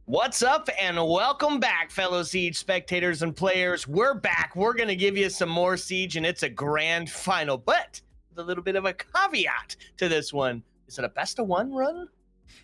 What's up and welcome back, fellow Siege spectators and players. We're back. We're going to give you some more Siege, and it's a grand final, but with a little bit of a caveat to this one. Is it a best of one run?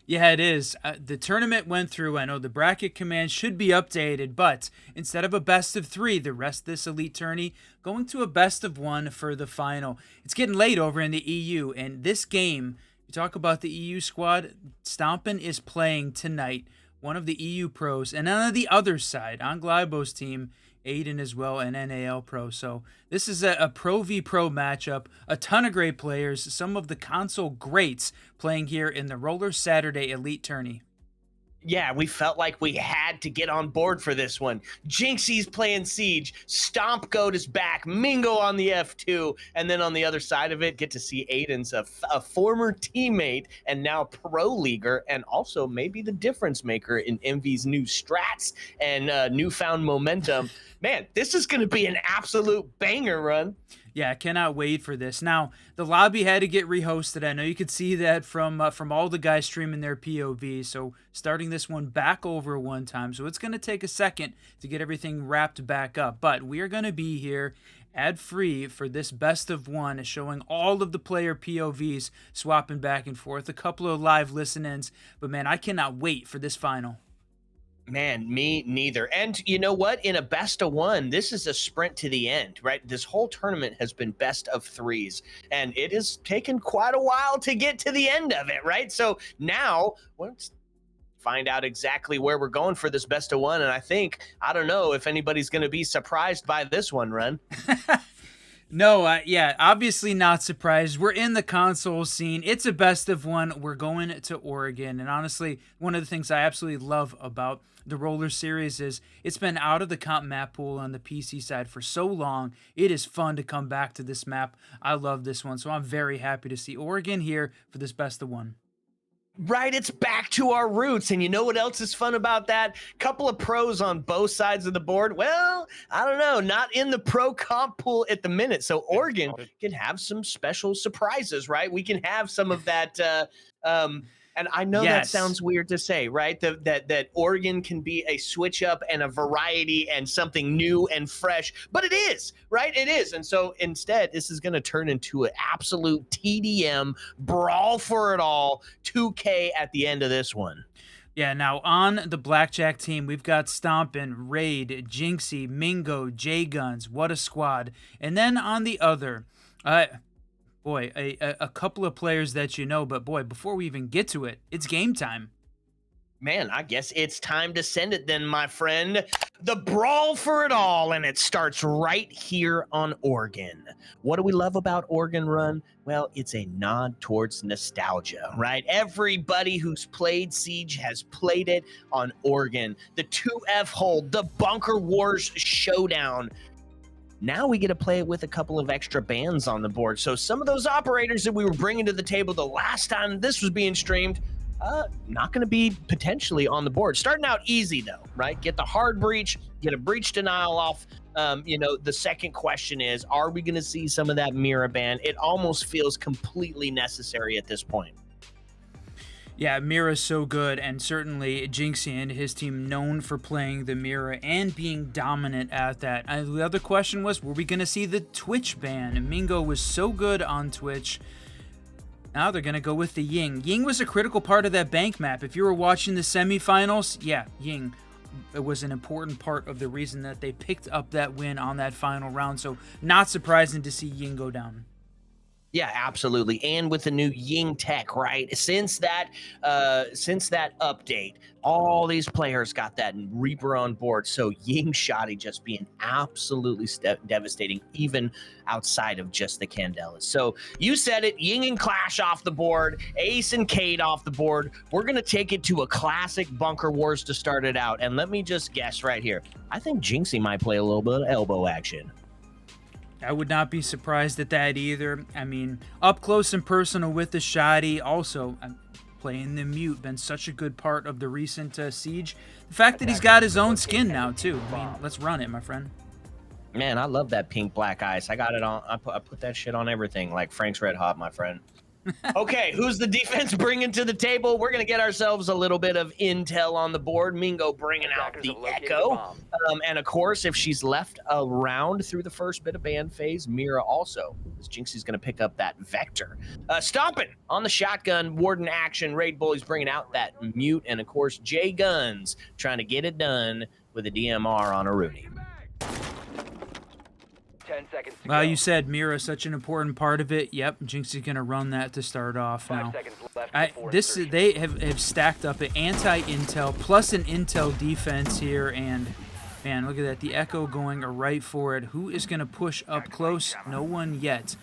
Yeah, it is. The tournament went through. I know the bracket command should be updated, but instead of a best of three, the rest of this elite tourney going to a best of one for the final. It's getting late over in the EU, and this game, you talk about the EU squad, Stompn is playing tonight, one of the EU pros, and on the other side, on Glybo's team, Aiden as well, and NAL Pro. So this is a Pro v Pro matchup. A ton of great players, some of the console greats playing here in the Roller Saturday Elite Tourney. Yeah, we felt like we had to get on board for this one. Jynxzi's playing Siege. Stomp Goat is back. Mingo on the F2. And then on the other side of it, get to see Aiden's a former teammate and now pro leaguer, and also maybe the difference maker in Envy's new strats and newfound momentum. Man, this is going to be an absolute banger run. Yeah, I cannot wait for this. Now, the lobby had to get rehosted. I know you could see that from all the guys streaming their POV. So starting this one back over one time. So it's going to take a second to get everything wrapped back up. But we are going to be here ad-free for this best of one, showing all of the player POVs swapping back and forth. A couple of live listen-ins. But man, I cannot wait for this final. Man, me neither. And you know what? In a best of one, this is a sprint to the end, right? This whole tournament has been best of threes, and it has taken quite a while to get to the end of it, right? So now let's find out exactly where we're going for this best of one. And I don't know if anybody's going to be surprised by this one, Run. No, yeah, obviously not surprised. We're in the console scene. It's a best of one. We're going to Oregon. And honestly, one of the things I absolutely love about the Roller Series is it's been out of the comp map pool on the PC side for so long. It is fun to come back to this map. I love this one. So I'm very happy to see Oregon here for this best of one. Right, it's back to our roots. And you know what else is fun about that? Couple of pros on both sides of the board. Well, I don't know, not in the pro comp pool at the minute. So Oregon can have some special surprises, right? We can have some of that and I know that Yes. sounds weird to say, right? That Oregon can be a switch up and a variety and something new and fresh, but it is, right? It is. And so instead, this is going to turn into an absolute TDM brawl for it all, 2K at the end of this one. Yeah, now on the Blackjack team, we've got Stompn, Raid, Jynxzi, Mingo, J-Guns. What a squad. And then on the other, boy, a couple of players that you know, but boy, before we even get to it, it's game time. Man, I guess it's time to send it then, my friend. The brawl for it all, and it starts right here on Oregon. What do we love about Oregon Run? Well, it's a nod towards nostalgia, right? Everybody who's played Siege has played it on Oregon. The 2F hold, the Bunker Wars showdown. Now we get to play it with a couple of extra bands on the board. So some of those operators that we were bringing to the table the last time this was being streamed, not going to be potentially on the board. Starting out easy, though, right? Get the hard breach, get a breach denial off. The second question is, are we going to see some of that Mira ban? It almost feels completely necessary at this point. Yeah, Mira's so good, and certainly Jynxzi and his team known for playing the Mira and being dominant at that. The other question was, were we going to see the Twitch ban? Mingo was so good on Twitch. Now they're going to go with the Ying. Ying was a critical part of that bank map. If you were watching the semifinals, yeah, Ying was an important part of the reason that they picked up that win on that final round. So not surprising to see Ying go down. Yeah, absolutely. And with the new Ying tech, right? Since that update, all these players got that Reaper on board. So Ying Shoddy just being absolutely devastating, even outside of just the Candelas. So you said it, Ying and Clash off the board, Ace and Cade off the board. We're going to take it to a classic Bunker Wars to start it out. And let me just guess right here. I think Jynxzi might play a little bit of elbow action. I would not be surprised at that either. I mean, up close and personal with the Shoddy. Also, playing the Mute, been such a good part of the recent Siege. The fact that he's got his own skin now, too. I mean, let's run it, my friend. Man, I love that pink black ice. I got it on. I put that shit on everything, like Frank's Red Hot, my friend. Okay, who's the defense bringing to the table? We're going to get ourselves a little bit of intel on the board. Mingo bringing out the Echo. And of course, if she's left around through the first bit of ban phase, Mira also, as Jynxzi's going to pick up that Vector. Stompn on the shotgun, Warden action. Raid Bully's bringing out that Mute. And of course, J Guns trying to get it done with a DMR on a Rooney. 10 seconds to Well, go. you said Mira such an important part of it. Yep, Jynxzi's gonna run that to start off 5 now. seconds left before insertion. They have stacked up an anti-intel plus an intel defense here, and man, look at that. The Echo going right for it. Who is gonna push up close? No one yet.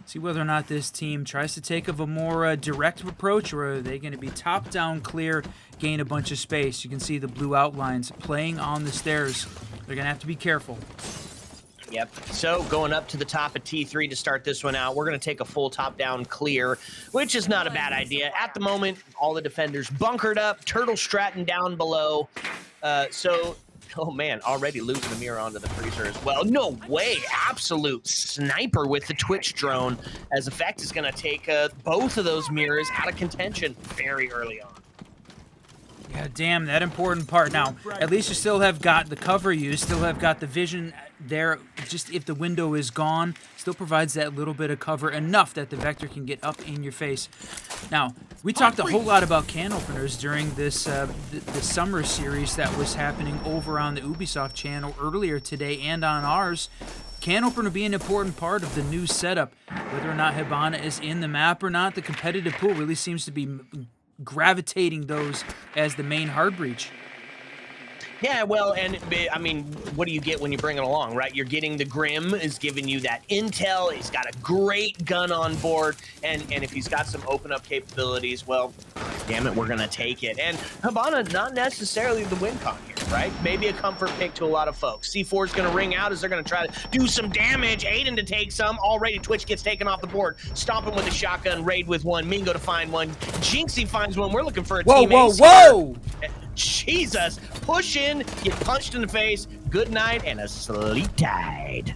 See whether or not this team tries to take of a more direct approach, or are they going to be top down clear, gain a bunch of space. You can see the blue outlines playing on the stairs. They're going to have to be careful. Yep. So going up to the top of T3 to start this one out, we're going to take a full top-down clear, which is not a bad idea. At the moment, all the defenders bunkered up, turtle stratting down below. Oh man, already losing the mirror onto the freezer as well. No way, absolute sniper with the Twitch drone, as Effect is going to take both of those mirrors out of contention very early on. Yeah, damn, that important part. Now, at least you still have got the cover, you still have got the vision there. Just if the window is gone, still provides that little bit of cover, enough that the Vector can get up in your face. Now, we talked a whole lot about can openers during this the summer series that was happening over on the Ubisoft channel earlier today and on ours. Can opener be an important part of the new setup. Whether or not Hibana is in the map or not, the competitive pool really seems to be gravitating those as the main hard breach. Yeah, well, and I mean, what do you get when you bring it along, right? You're getting the Grim is giving you that intel. He's got a great gun on board, and if he's got some open up capabilities, well, damn it, we're gonna take it. And Hibana, not necessarily the win con here, right? Maybe a comfort pick to a lot of folks. C4 is gonna ring out as they're gonna try to do some damage. Aiden to take some. Already Twitch gets taken off the board. Stompn with a shotgun, Raid with one, Mingo to find one, Jynxzi finds one. We're looking for a teammate. Whoa! Jesus, push in, get punched in the face, good night, and a sleep tide.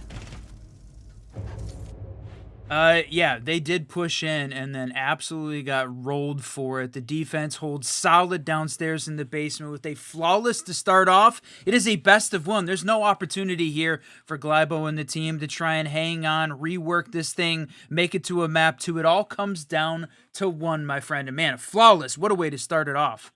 Yeah, they did push in and then absolutely got rolled for it. The defense holds solid downstairs in the basement with a flawless to start off. It is a best of one. There's no opportunity here for Glybo and the team to try and hang on, rework this thing, make it to a map 2. It all comes down to 1, my friend. And man, flawless. What a way to start it off.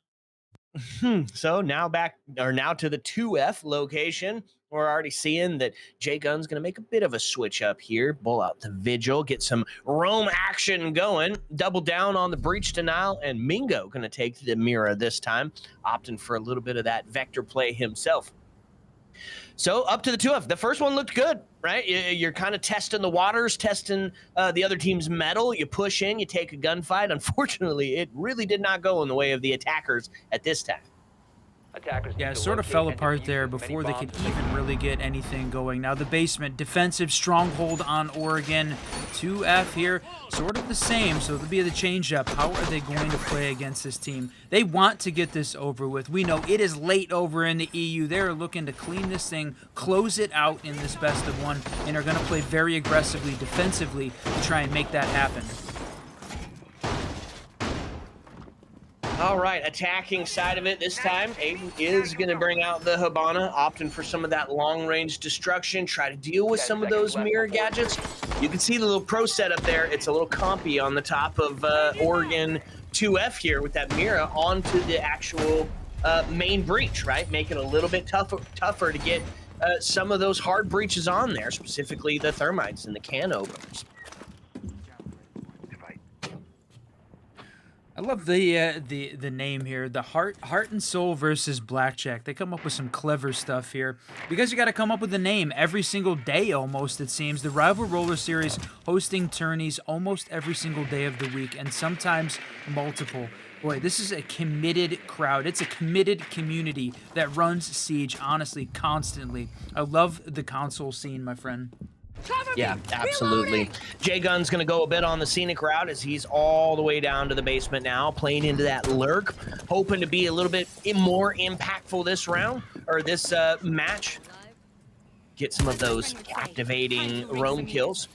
So now to the 2F location. We're already seeing that J Gun's going to make a bit of a switch up here. Bull out the Vigil, get some roam action going. Double down on the breach denial, and Mingo going to take the Mira this time, opting for a little bit of that Vector play himself. So up to the 2F. The first one looked good, right? You're kind of testing the waters, testing the other team's metal. You push in, you take a gunfight. Unfortunately, it really did not go in the way of the attackers at this time. Yeah, it sort of fell apart there before they could even really get anything going. Now the basement, defensive stronghold on Oregon. 2F here, sort of the same, so it'll be the change up. How are they going to play against this team? They want to get this over with. We know it is late over in the EU. They're looking to clean this thing, close it out in this best of one, and are going to play very aggressively defensively to try and make that happen. All right, attacking side of it this time. Aiden is going to bring out the Hibana, opting for some of that long-range destruction, try to deal with some of those mirror gadgets. You can see the little pro setup there. It's a little compy on the top of Oregon 2F here with that mirror onto the actual main breach, right? Making it a little bit tougher to get some of those hard breaches on there, specifically the thermites and the can openers. I love the name here, the Heart and Soul versus Blackjack. They come up with some clever stuff here because you got to come up with a name every single day almost, it seems. The Rival Roller Series hosting tourneys almost every single day of the week, and sometimes multiple. Boy, this is a committed crowd. It's a committed community that runs Siege, honestly, constantly. I love the console scene, my friend. Yeah, absolutely. J Gun's going to go a bit on the scenic route as he's all the way down to the basement now, playing into that lurk, hoping to be a little bit more impactful this round, or this match. Get some of those captivating roam kills.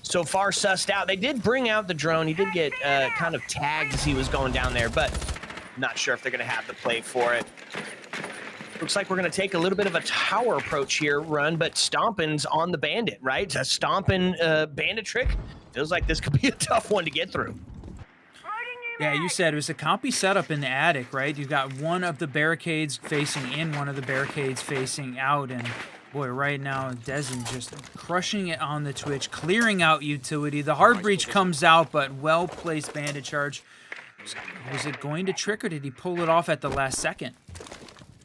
so far sussed out. They did bring out the drone. He did get kind of tagged as he was going down there, but not sure if they're going to have the play for it. Looks like we're going to take a little bit of a tower approach here, Run, but Stompn's on the bandit, right? A Stompn bandit trick. Feels like this could be a tough one to get through. Yeah, you said it was a compy setup in the attic, right? You've got one of the barricades facing in, one of the barricades facing out, and boy, right now, Dezen just crushing it on the Twitch, clearing out utility. The hard breach comes out, but well-placed bandit charge. Was it going to trick, or did he pull it off at the last second?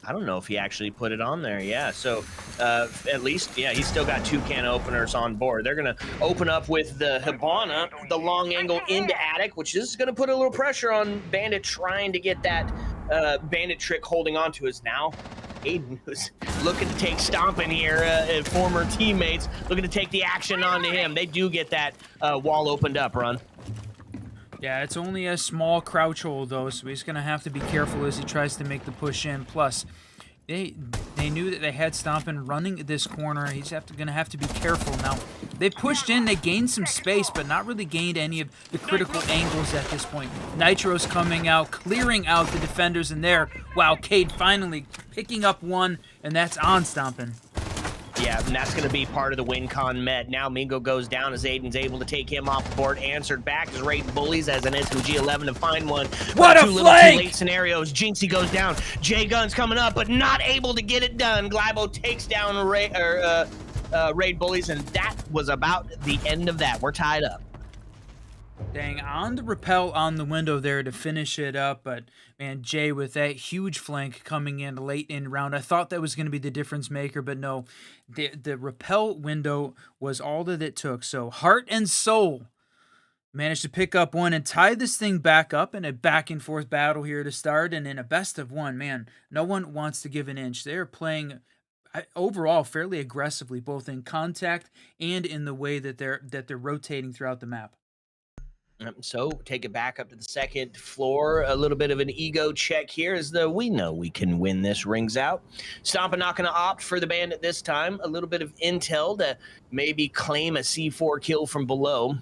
I don't know if he actually put it on there. Yeah, so at least, yeah, he's still got 2 can openers on board. They're going to open up with the Hibana, the long angle into attic, which is going to put a little pressure on Bandit trying to get that bandit trick holding on to us now. Aiden, who's looking to take Stompn here, former teammates, looking to take the action onto him. They do get that wall opened up, Run. Yeah, it's only a small crouch hold, though, so he's going to have to be careful as he tries to make the push in. Plus, they knew that they had Stompn running this corner. He's going to have to be careful. Now, they pushed in, they gained some space, but not really gained any of the critical angles at this point. Nitro's coming out, clearing out the defenders in there. Wow, Cade finally picking up one, and that's on Stompn. Yeah, and that's going to be part of the win con met. Now Mingo goes down as Aiden's able to take him off the board. Answered back as Raid bullies as an SMG-11 to find one. What a two flank! Too late scenarios. Jynxzi goes down. J Gun's coming up, but not able to get it done. Glybo takes down Raid bullies, and that was about the end of that. We're tied up. Dang, on the rappel on the window there to finish it up, but man, Jay with that huge flank coming in late in the round. I thought that was going to be the difference maker, but no, the rappel window was all that it took. So Heart and Soul managed to pick up one and tie this thing back up in a back and forth battle here to start, and in a best of one, man, no one wants to give an inch. They're playing overall fairly aggressively, both in contact and in the way that they're rotating throughout the map. So take it back up to the second floor. A little bit of an ego check here as the we know we can win this rings out. Stompn not going to opt for the bandit this time. A little bit of intel to maybe claim a C4 kill from below.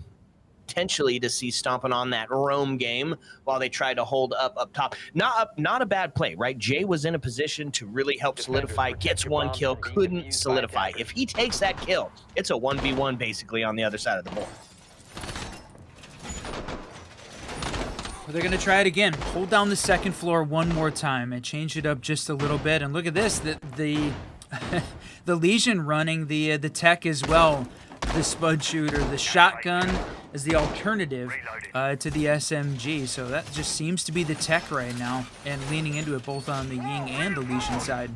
Potentially to see Stompn on that roam game while they try to hold up top. Not a bad play, right? Jay was in a position to really help solidify, gets one kill, couldn't solidify. If he takes that kill, it's a 1v1 basically on the other side of the board. They're going to try it again. Hold down the second floor one more time and change it up just a little bit. And look at this, the Legion running the tech as well. The Spud Shooter, the shotgun is the alternative to the SMG. So that just seems to be the tech right now, and leaning into it both on the Ying and the Legion side.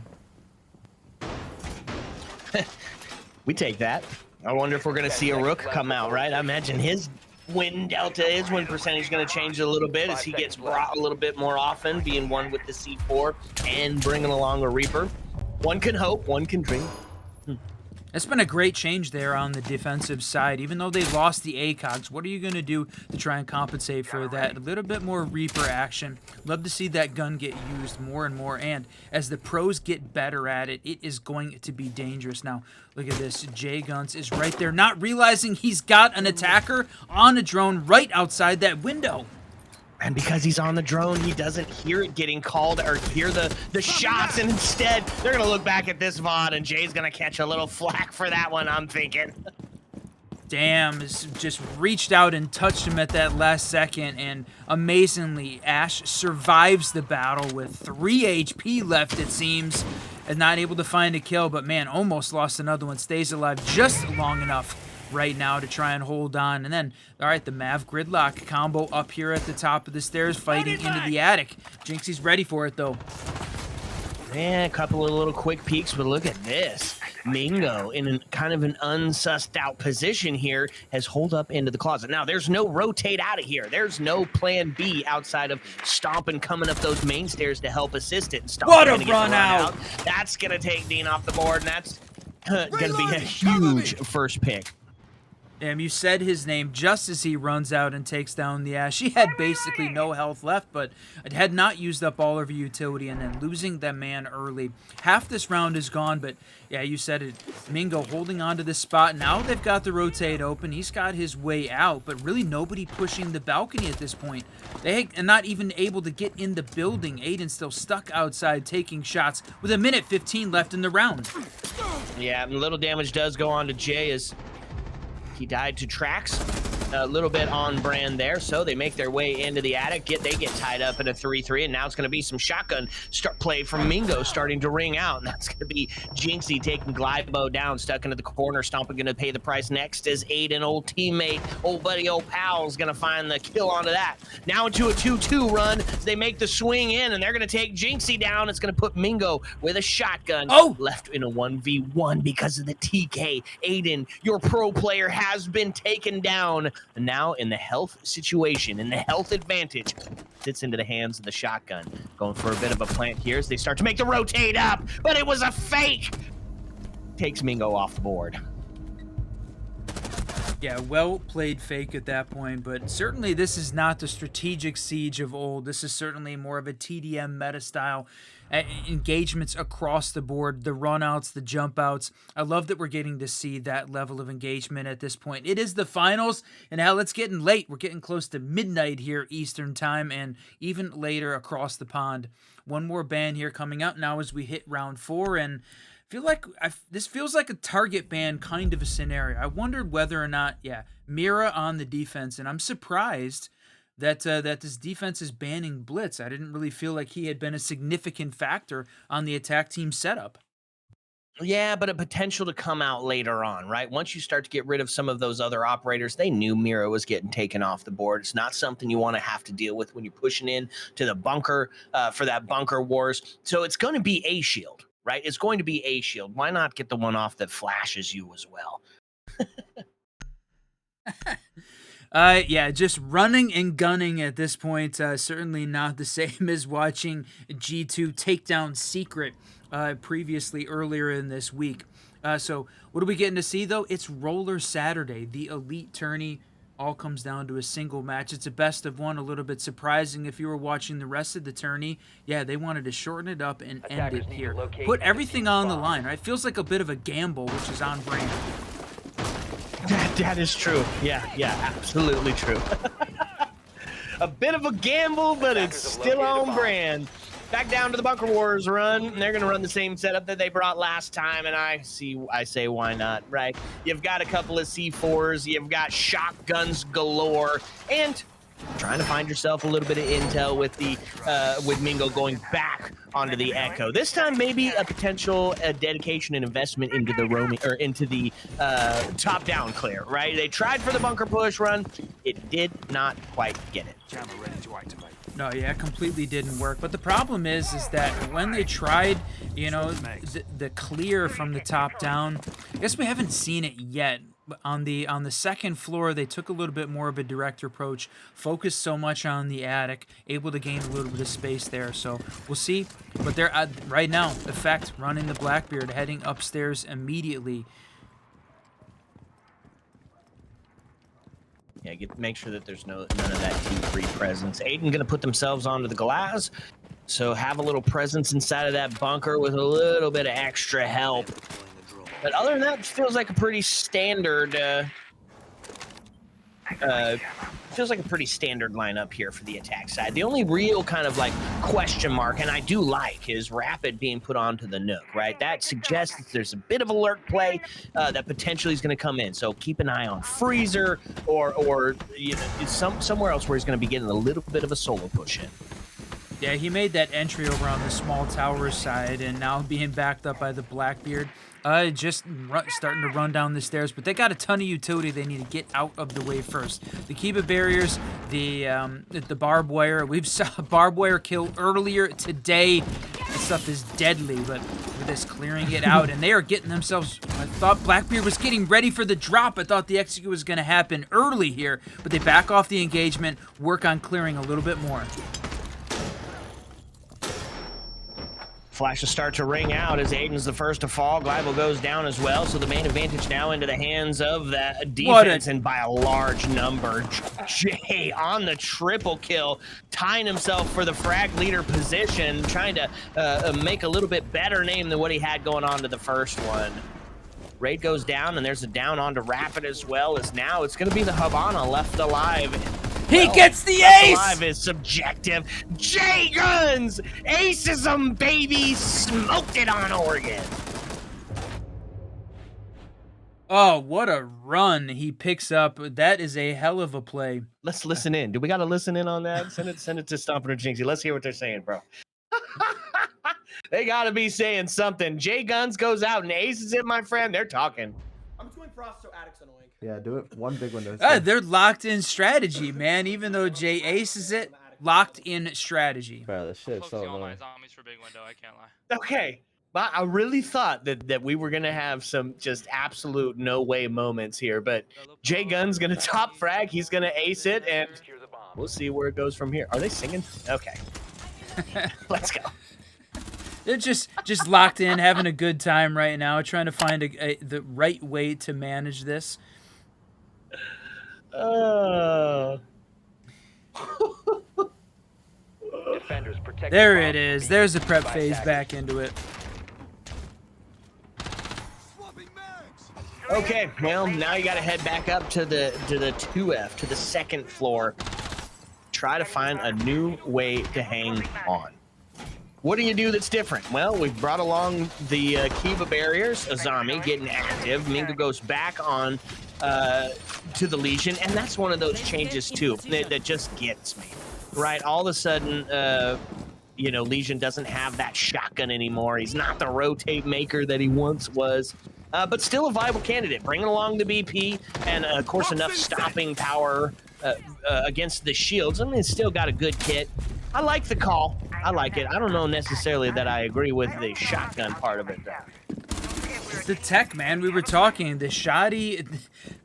We take that. I wonder if we're going to see a Rook come out, right? I imagine his win delta, his win percentage is going to change a little bit as he gets brought a little bit more often, being one with the C4 and bringing along a Reaper. One can hope, one can dream. It's been a great change there on the defensive side. Even though they lost the ACOGs, what are you going to do to try and compensate for that? A little bit more Reaper action. Love to see that gun get used more and more. And as the pros get better at it, it is going to be dangerous. Now, look at this. Jay Guns is right there, not realizing he's got an attacker on a drone right outside that window. And because he's on the drone, he doesn't hear it getting called or hear the shots, and instead, they're going to look back at this VOD, and Jay's going to catch a little flack for that one, I'm thinking. Damn, just reached out and touched him at that last second, and amazingly, Ash survives the battle with 3 HP left, it seems, and not able to find a kill, but man, almost lost another one, stays alive just long enough right now to try and hold on. And then, all right, the Mav Gridlock combo up here at the top of the stairs, fighting into the attic. Jynxzi's ready for it, though. Yeah, a couple of little quick peeks, but look at this. Mingo, in kind of an unsussed out position here, has holed up into the closet. Now, there's no rotate out of here. There's no plan B outside of Stompn coming up those main stairs to help assist it. And What a run out! That's going to take Dean off the board, and that's going to be a huge first pick. You said his name just as he runs out and takes down the Ash. She had basically no health left, but it had not used up all of her utility, and then losing that man early. Half this round is gone, but yeah, you said it. Mingo holding on to this spot. Now they've got the rotate open. He's got his way out, but really nobody pushing the balcony at this point. They are not even able to get in the building. Aiden's still stuck outside taking shots with 1:15 left in the round. Yeah, and little damage does go on to Jay as he died to tracks. A little bit on brand there, so they make their way into the attic. They get tied up in a 3-3, and now it's going to be some shotgun play from Mingo starting to ring out, and that's going to be Jynxzi taking Glybo down, stuck into the corner. Stompn going to pay the price next as Aiden, old teammate, old buddy, old pal, is going to find the kill onto that. Now into a 2-2 run. They make the swing in, and they're going to take Jynxzi down. It's going to put Mingo with a shotgun left in a 1v1 because of the TK. Aiden, your pro player, has been taken down. And now in the health situation, in the health advantage, sits into the hands of the shotgun. Going for a bit of a plant here as they start to make the rotate up, but it was a fake. Takes Mingo off the board. Yeah, well played fake at that point, but certainly this is not the strategic siege of old. This is certainly more of a TDM meta style. Engagements across the board, the runouts, the jump outs. I love that we're getting to see that level of engagement at this point. It is the finals, and hell, it's getting late. We're getting close to midnight here Eastern time, and even later across the pond. One more ban here coming up now as we hit round 4, and this feels like a target ban kind of a scenario. I wondered whether or not, Mira on the defense, and I'm surprised that this defense is banning Blitz. I didn't really feel like he had been a significant factor on the attack team setup. Yeah, but a potential to come out later on, right? Once you start to get rid of some of those other operators, they knew Mira was getting taken off the board. It's not something you want to have to deal with when you're pushing in to the bunker for that bunker wars. So it's going to be a shield, right? It's going to be a shield. Why not get the one off that flashes you as well? Just running and gunning at this point. Certainly not the same as watching G2 take down Secret previously earlier in this week. So what are we getting to see, though? It's Roller Saturday, the elite tourney. All comes down to a single match. It's a best of one, a little bit surprising if you were watching the rest of the tourney. Yeah, they wanted to shorten it up and end it here. Put everything on the line, right? Feels like a bit of a gamble, which is on brand. That is true. Yeah, absolutely true. A bit of a gamble, but it's still on brand. Back down to the Bunker Wars run, and they're going to run the same setup that they brought last time, and I say why not, right? You've got a couple of C4s, you've got shotguns galore, and trying to find yourself a little bit of intel with the with Mingo going back onto the Echo. This time, maybe a potential dedication and investment into the roaming or into the top-down clear. Right? They tried for the bunker push run. It did not quite get it. Jammer ready to activate. No, yeah, completely didn't work. But the problem is that when they tried, the clear from the top down, I guess we haven't seen it yet. On the second floor, they took a little bit more of a direct approach, focused so much on the attic, able to gain a little bit of space there. So we'll see. But they're right now, Effect running the Blackbeard, heading upstairs immediately. Yeah, make sure that there's none of that T3 presence. Aiden gonna put themselves onto the glass, so have a little presence inside of that bunker with a little bit of extra help. But other than that, it feels like a pretty standard. Feels like a pretty standard lineup here for the attack side. The only real kind of like question mark, and I do like, is Rapid being put onto the Nook, right? That suggests that there's a bit of a lurk play that potentially is going to come in. So keep an eye on Freezer or somewhere else where he's going to be getting a little bit of a solo push in. Yeah, he made that entry over on the small tower side, and now being backed up by the Blackbeard. Starting to run down the stairs, but they got a ton of utility they need to get out of the way first. The Kiba barriers, the barbed wire. We've saw a barbed wire kill earlier today. That stuff is deadly, but with this clearing it out, and they are getting themselves. I thought Blackbeard was getting ready for the drop. I thought the execute was going to happen early here, but they back off the engagement, work on clearing a little bit more. Flashes start to ring out as Aiden's the first to fall. Gleibo goes down as well, so the main advantage now into the hands of the defense, and by a large number. Jay on the triple kill, tying himself for the frag leader position, trying to make a little bit better name than what he had going on to the first one. Raid goes down, and there's a down onto Rapid as well, as now it's going to be the Habana left alive. He gets the ace! Alive is subjective. J Guns! Aces them, baby! Smoked it on Oregon. Oh, what a run he picks up. That is a hell of a play. Let's listen in. Do we got to listen in on that? Send it to Stompn or Jynxzi. Let's hear what they're saying, bro. They got to be saying something. J Guns goes out and aces it, my friend. They're talking. I'm just going Frost, so Addict's annoying. Yeah, do it. One big window. They're locked in strategy, man. Even though Jay aces it, locked in strategy. Bro, this shit's so all my annoying. zombies for big window. I can't lie. Okay. But I really thought that we were going to have some just absolute no way moments here. But J Gun's going to top frag. He's going to ace it. And we'll see where it goes from here. Are they singing? Okay. Let's go. They're just locked in, having a good time right now, trying to find the right way to manage this. Defenders protect There the it bomb. is. There's the prep phase back into it. Okay, well, now you got to head back up to the 2F, to the second floor. Try to find a new way to hang on. What do you do that's different? Well, we've brought along the Kiva barriers, Azami getting active. Mingo goes back on to the Legion, and that's one of those changes, too, that just gets me. Right, all of a sudden, you know, Legion doesn't have that shotgun anymore. He's not the rotate maker that he once was, but still a viable candidate. Bringing along the BP and, of course, enough stopping power against the shields. I mean, it's still got a good kit. I like the call. I like it. I don't know necessarily that I agree with the shotgun part of it, though. It's the tech, man. We were talking. The shoddy,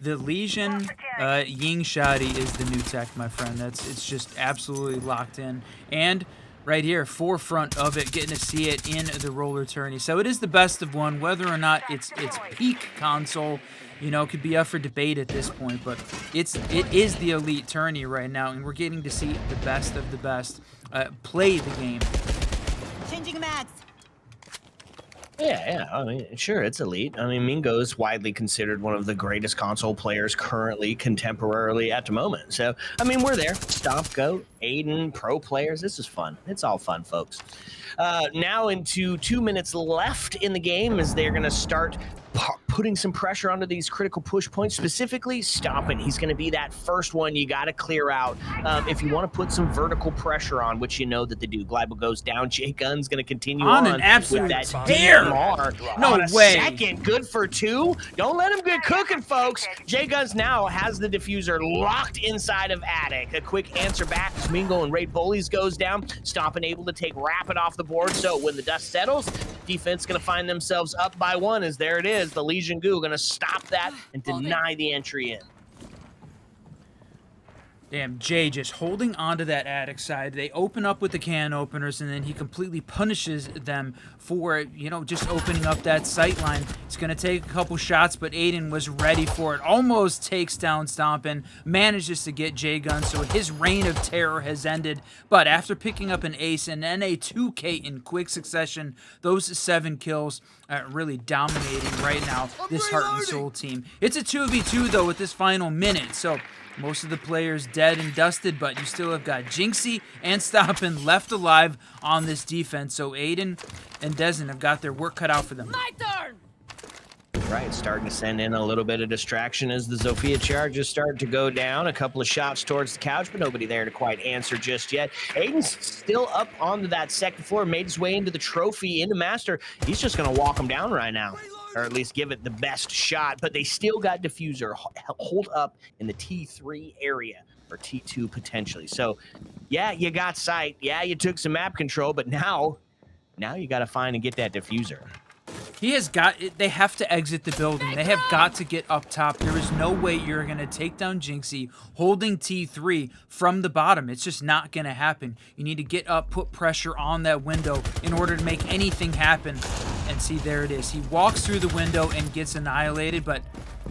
the Legion Ying shoddy is the new tech, my friend. It's just absolutely locked in. And right here, forefront of it, getting to see it in the roller tourney. So it is the best of one. Whether or not it's peak console, you know, could be up for debate at this point. But it is the elite tourney right now, and we're getting to see the best of the best play the game. Changing mags. Yeah. I mean, sure, it's elite. I mean, Mingo is widely considered one of the greatest console players currently, contemporarily at the moment. So, I mean, we're there. Stomp, Goat, Aiden, pro players. This is fun. It's all fun, folks. Now into 2 minutes left in the game as they're going to start putting some pressure onto these critical push points, specifically Stompn. He's going to be that first one you got to clear out if you want to put some vertical pressure on, which you know that they do. Gleibo goes down. J Gun's going to continue on an absolute with that tear. DMR. No on a way. second. Good for two. Don't let him get cooking, folks. J Guns now has the diffuser locked inside of Attic. A quick answer back as Mingo and Raid Bullies goes down. Stompn able to take Rapid off the board. So when the dust settles, defense going to find themselves up by one, as there it is. The Legion Goo going to stop that and deny the entry in. Damn, Jay just holding onto that attic side. They open up with the can openers, and then he completely punishes them for, you know, just opening up that sight line. It's going to take a couple shots, but Aiden was ready for it. Almost takes down Stompn, manages to get J Gun, so his reign of terror has ended. But after picking up an ace and then a 2K in quick succession, those 7 kills really dominating right now this Heart and Soul team. It's a 2v2, though, with this final minute, so most of the players dead and dusted, but you still have got Jynxzi and Stompn left alive on this defense. So Aiden and Dezen have got their work cut out for them. My turn. Right, starting to send in a little bit of distraction as the Zofia charges start to go down. A couple of shots towards the couch, but nobody there to quite answer just yet. Aiden's still up onto that second floor, made his way into the trophy, into Master. He's just going to walk him down right now, or at least give it the best shot, but they still got diffuser hold up in the T3 area, or T2 potentially. So yeah, you got sight. Yeah, you took some map control, but now you got to find and get that diffuser. He has got it. They have to exit the building. They have got to get up top. There is no way you're going to take down Jynxzi holding T3 from the bottom. It's just not going to happen. You need to get up, put pressure on that window in order to make anything happen. And see, there it is. He walks through the window and gets annihilated, but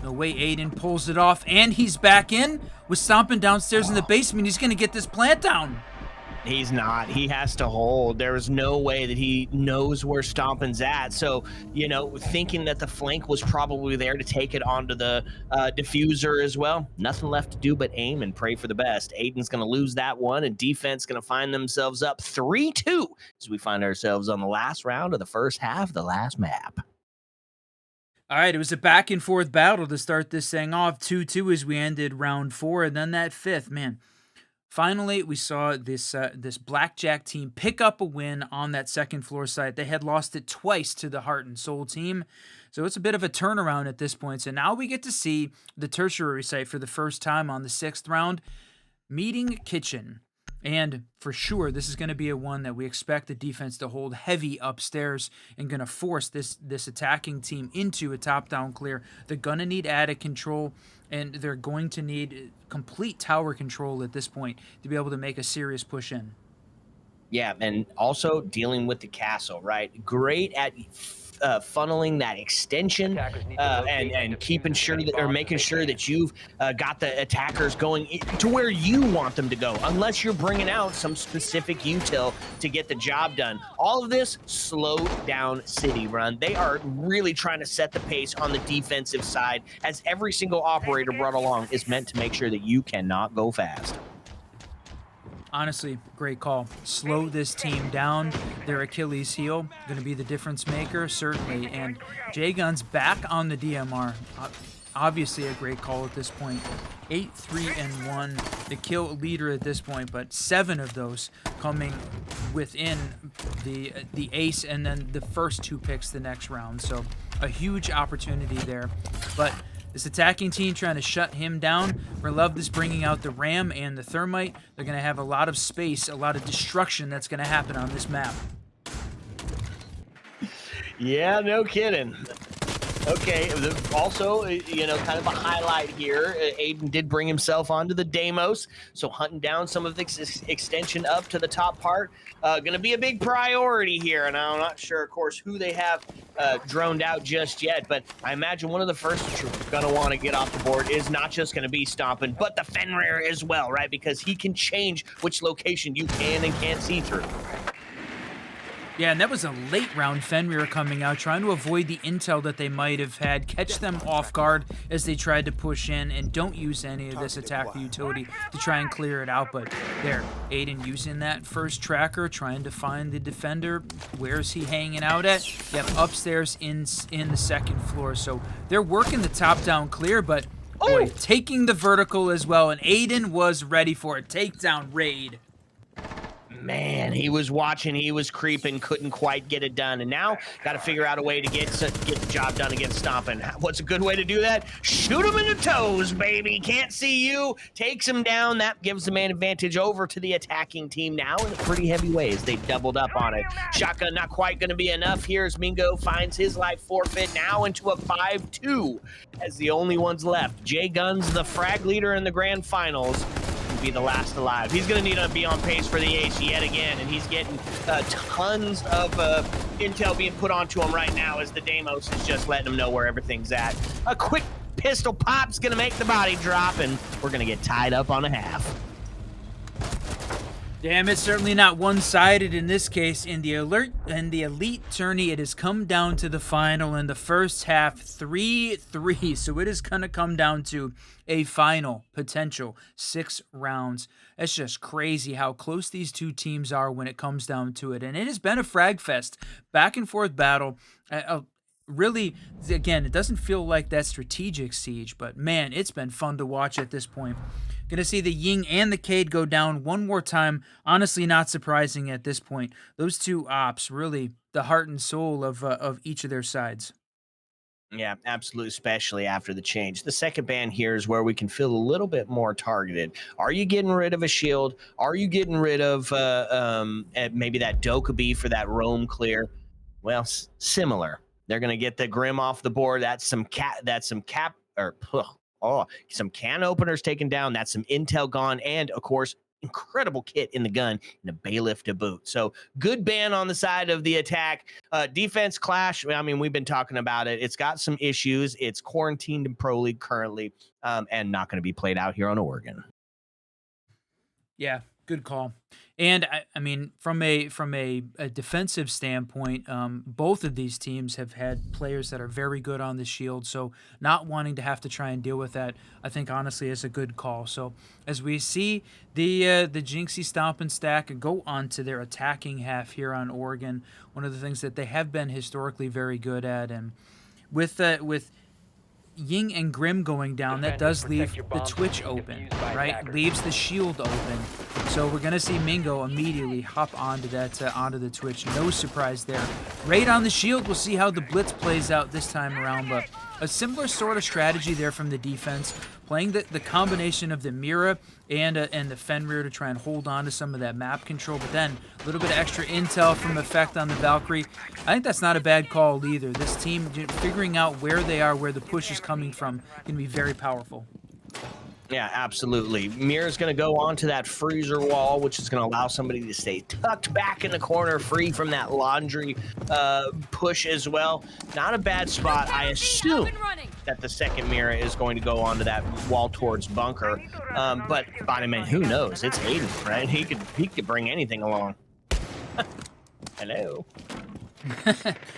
no way Aiden pulls it off. And he's back in with Stompn downstairs in the basement. He's going to get this plant down. He's not. He has to hold. There is no way that he knows where Stompn's at. So, you know, thinking that the flank was probably there to take it onto the diffuser as well, nothing left to do but aim and pray for the best. Aiden's going to lose that one, and defense going to find themselves up 3-2 as we find ourselves on the last round of the first half, the last map. All right, it was a back-and-forth battle to start this thing off, 2-2 as we ended round 4, and then that fifth, man. Finally, we saw this Blackjack team pick up a win on that second floor site. They had lost it twice to the Heart and Soul team, so it's a bit of a turnaround at this point. So now we get to see the tertiary site for the first time on the 6th round, meeting Kitchen. And for sure, this is going to be a one that we expect the defense to hold heavy upstairs and going to force this attacking team into a top-down clear. They're going to need attic control, and they're going to need complete tower control at this point to be able to make a serious push in. Yeah, and also dealing with the castle, right? Great at funneling that extension and keeping sure that, or making sure that you've got the attackers going to where you want them to go, unless you're bringing out some specific util to get the job done. All of this slowed down City Run. They are really trying to set the pace on the defensive side, as every single operator brought along is meant to make sure that you cannot go fast. Honestly, great call. Slow this team down. Their Achilles heel, going to be the difference maker, certainly. And J-Gun's back on the DMR. Obviously a great call at this point. 8-3-1, the kill leader at this point, but 7 of those coming within the ace, and then the first 2 picks the next round. So a huge opportunity there. But this attacking team trying to shut him down. Reloved bringing out the Ram and the Thermite. They're going to have a lot of space, a lot of destruction that's going to happen on this map. Yeah, no kidding. Okay, also, you know, kind of a highlight here, Aiden did bring himself onto the Deimos, so hunting down some of the extension up to the top part, going to be a big priority here, and I'm not sure, of course, who they have droned out just yet, but I imagine one of the first that you're going to want to get off the board is not just going to be Stompn, but the Fenrir as well, right, because he can change which location you can and can't see through. Yeah, and that was a late round Fenrir coming out, trying to avoid the intel that they might have had, catch them off guard as they tried to push in, and don't use any of this attack utility to try and clear it out. But there, Aiden using that first tracker, trying to find the defender. Where's he hanging out at? Yep, upstairs in the second floor. So they're working the top down clear, but boy, taking the vertical as well, and Aiden was ready for a takedown raid. Man, he was watching, he was creeping, couldn't quite get it done, and now got to figure out a way to get the job done against Stompn. What's a good way to do that? Shoot him in the toes, baby. Can't see you. Takes him down. That gives the man advantage over to the attacking team now in a pretty heavy way as they doubled up on it. Shotgun not quite going to be enough here as Mingo finds his life forfeit now into a 5-2 as the only ones left. J-Gun's the frag leader in the grand finals. Be the last alive. He's going to need to be on pace for the ace yet again, and he's getting tons of intel being put onto him right now as the Deimos is just letting him know where everything's at. A quick pistol pop's going to make the body drop, and we're going to get tied up on a half. Damn, it's certainly not one-sided in this case. In the elite tourney, it has come down to the final in the first half, 3-3. So it is going to come down to a final potential 6 rounds. It's just crazy how close these two teams are when it comes down to it. And it has been a frag fest, back and forth battle. Really, again, it doesn't feel like that strategic siege, but man, it's been fun to watch at this point. Going to see the Ying and the Cade go down one more time. Honestly, not surprising at this point. Those two ops, really the heart and soul of each of their sides. Yeah, absolutely, especially after the change. The second ban here is where we can feel a little bit more targeted. Are you getting rid of a shield? Are you getting rid of maybe that Dokkaebi for that roam clear? Well, similar. They're going to get the Grim off the board. That's some some can openers taken down. That's some intel gone. And, of course, incredible kit in the gun and a bailiff to boot. So good ban on the side of the attack. Defense clash, I mean, we've been talking about it. It's got some issues. It's quarantined in Pro League currently and not going to be played out here on Oregon. Yeah, good call. And I mean, from a defensive standpoint, both of these teams have had players that are very good on the shield. So not wanting to have to try and deal with that, I think honestly is a good call. So as we see the Jynxzi Stompn stack go on to their attacking half here on Oregon, one of the things that they have been historically very good at, and with Ying and Grim going down, that does leave the Twitch open, right? Leaves the shield open. So we're gonna see Mingo immediately hop onto that onto the Twitch. No surprise there. Raid on the shield. We'll see how the blitz plays out this time around, but a similar sort of strategy there from the defense, playing the combination of the Mira and the Fenrir to try and hold on to some of that map control, but then a little bit of extra intel from Effect on the Valkyrie. I think that's not a bad call either. This team figuring out where they are, where the push is coming from, can be very powerful. Yeah, absolutely. Mira's going to go onto that freezer wall, which is going to allow somebody to stay tucked back in the corner, free from that laundry push as well. Not a bad spot. I assume that the second Mira is going to go onto that wall towards bunker. But I mean, who knows? It's Aiden, right? He could bring anything along. Hello.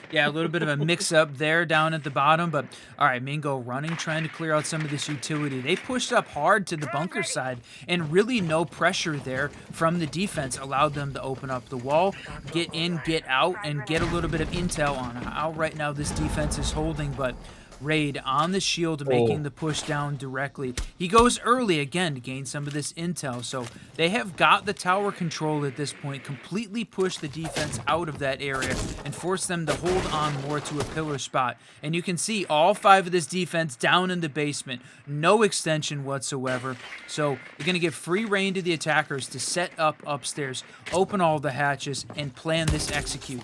Yeah, a little bit of a mix-up there down at the bottom, but all right, Mingo running, trying to clear out some of this utility. They pushed up hard to the bunker side, and really no pressure there from the defense allowed them to open up the wall, get in, get out, and get a little bit of intel on how right now this defense is holding, but Raid on the shield, making the push down directly. He goes early again to gain some of this intel. So they have got the tower control at this point, completely push the defense out of that area and force them to hold on more to a pillar spot. And you can see all 5 of this defense down in the basement. No extension whatsoever. So you're going to give free reign to the attackers to set up upstairs, open all the hatches, and plan this execute.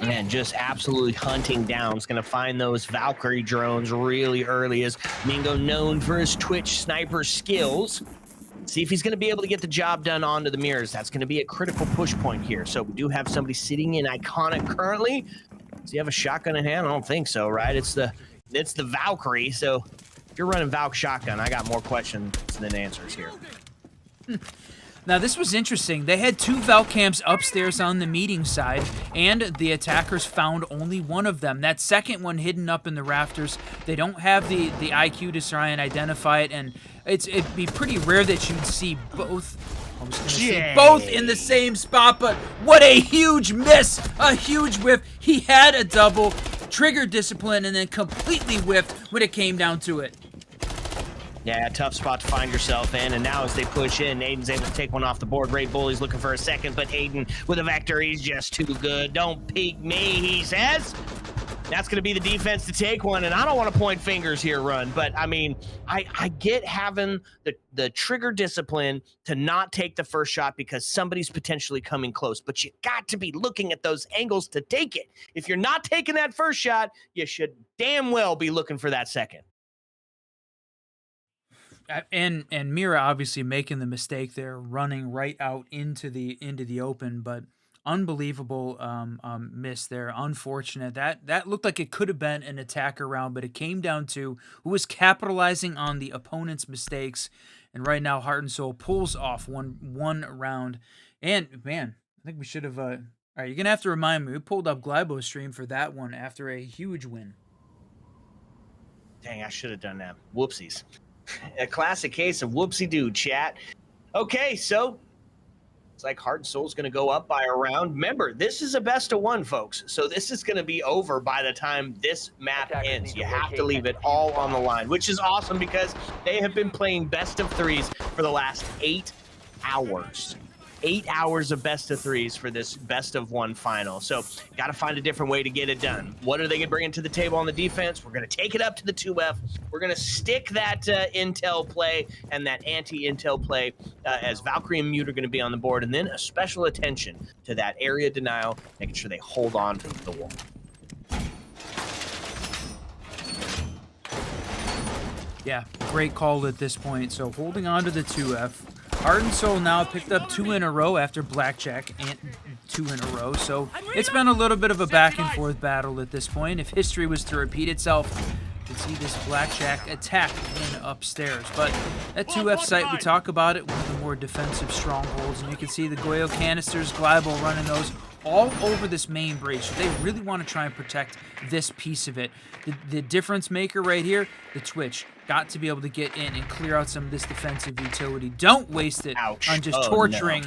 And just absolutely hunting down. Is going to find those Valkyrie drones really early, as Mingo known for his Twitch sniper skills. See if he's going to be able to get the job done onto the mirrors. That's going to be a critical push point here. So we do have somebody sitting in Iconic currently. Does he have a shotgun in hand? I don't think so, right? It's the Valkyrie. So if you're running Valk shotgun, I got more questions than answers here. Now, this was interesting. They had 2 Valcams upstairs on the meeting side, and the attackers found only one of them. That second one hidden up in the rafters. They don't have the IQ to try and identify it, and it'd be pretty rare that you'd see both. I was going to say both in the same spot, but what a huge miss! A huge whiff. He had a double, trigger discipline, and then completely whiffed when it came down to it. Yeah, tough spot to find yourself in, and now as they push in, Aiden's able to take one off the board. Raid Bully's looking for a second, but Aiden with a Vector, he's just too good. Don't peek me, he says. That's going to be the defense to take one, and I don't want to point fingers here, Run, but I mean, I get having the trigger discipline to not take the first shot because somebody's potentially coming close, but you got to be looking at those angles to take it. If you're not taking that first shot, you should damn well be looking for that second. And Mira obviously making the mistake there, running right out into the open, but unbelievable miss there. Unfortunate. That looked like it could have been an attacker round, but it came down to who was capitalizing on the opponent's mistakes. And right now, Heart and Soul pulls off one round. And man, I think we should have. All right, you're gonna have to remind me. We pulled up Glybo's stream for that one after a huge win. Dang, I should have done that. Whoopsies. A classic case of whoopsie-doo, chat. Okay, so it's like Heart and Soul's going to go up by a round. Remember, this is a best of 1, folks. So this is going to be over by the time this map ends. You have to leave it all on the line, which is awesome because they have been playing best of 3s for the last 8 hours. 8 hours of best of 3s for this best of 1 final. So got to find a different way to get it done. What are they going to bring to the table on the defense? We're going to take it up to the 2F. We're going to stick that intel play and that anti-intel play as Valkyrie and Mute are going to be on the board. And then a special attention to that area denial, making sure they hold on to the wall. Yeah, great call at this point. So holding on to the 2F. Heart and Soul now picked up 2 in a row after Blackjack and 2 in a row. So it's been a little bit of a back and forth battle at this point. If history was to repeat itself, you could see this Blackjack attack in upstairs. But that 2F site, we talk about it, one of the more defensive strongholds. And you can see the Goyo canisters, Glybo running those all over this main breach. So they really want to try and protect this piece of it. The difference maker right here, the Twitch. Got to be able to get in and clear out some of this defensive utility. Don't waste it on just torturing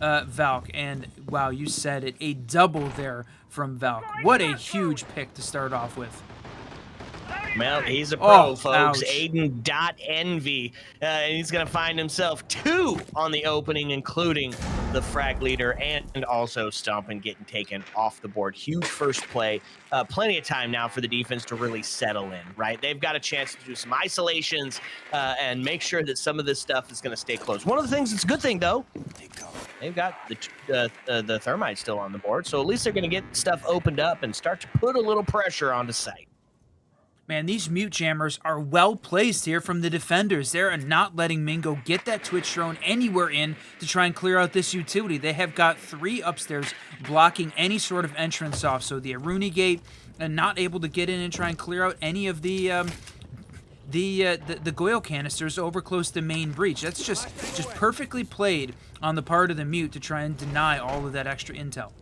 Valk. And wow, you said it, a double there from Valk. What a huge pick to start off with. Well, he's a pro, folks. Ouch. Aiden.envy. And he's going to find himself 2 on the opening, including the frag leader and also Stompn getting taken off the board. Huge first play. Plenty of time now for the defense to really settle in, right? They've got a chance to do some isolations and make sure that some of this stuff is going to stay close. One of the things that's a good thing, though, they've got the thermite still on the board, so at least they're going to get stuff opened up and start to put a little pressure onto site. Man, these mute jammers are well placed here from the defenders. They're not letting Mingo get that Twitch drone anywhere in to try and clear out this utility. They have got 3 upstairs blocking any sort of entrance off. So the Aruni gate and not able to get in and try and clear out any of the Goyo canisters over close to main breach. That's just perfectly played on the part of the mute to try and deny all of that extra intel.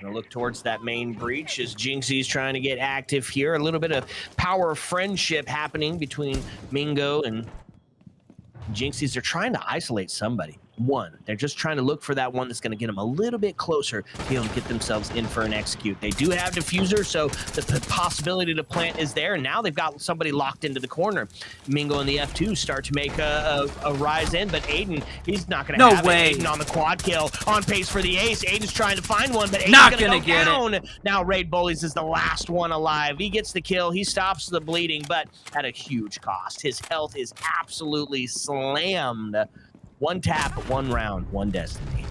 Gonna look towards that main breach as Jynxzi's trying to get active here. A little bit of power friendship happening between Mingo and Jynxzi's. They're trying to isolate somebody. They're just trying to look for that one that's going to get them a little bit closer to be able to get themselves in for an execute. They do have diffuser, so the possibility to plant is there. And now they've got somebody locked into the corner. Mingo and the F2 start to make a rise in, but Aiden, he's not going to have it. Aiden on the quad kill, on pace for the ace. Aiden's trying to find one, but Aiden's not going to get down. Now Raid Bullies is the last one alive. He gets the kill. He stops the bleeding, but at a huge cost. His health is absolutely slammed. 1 tap, 1 round, 1 destiny.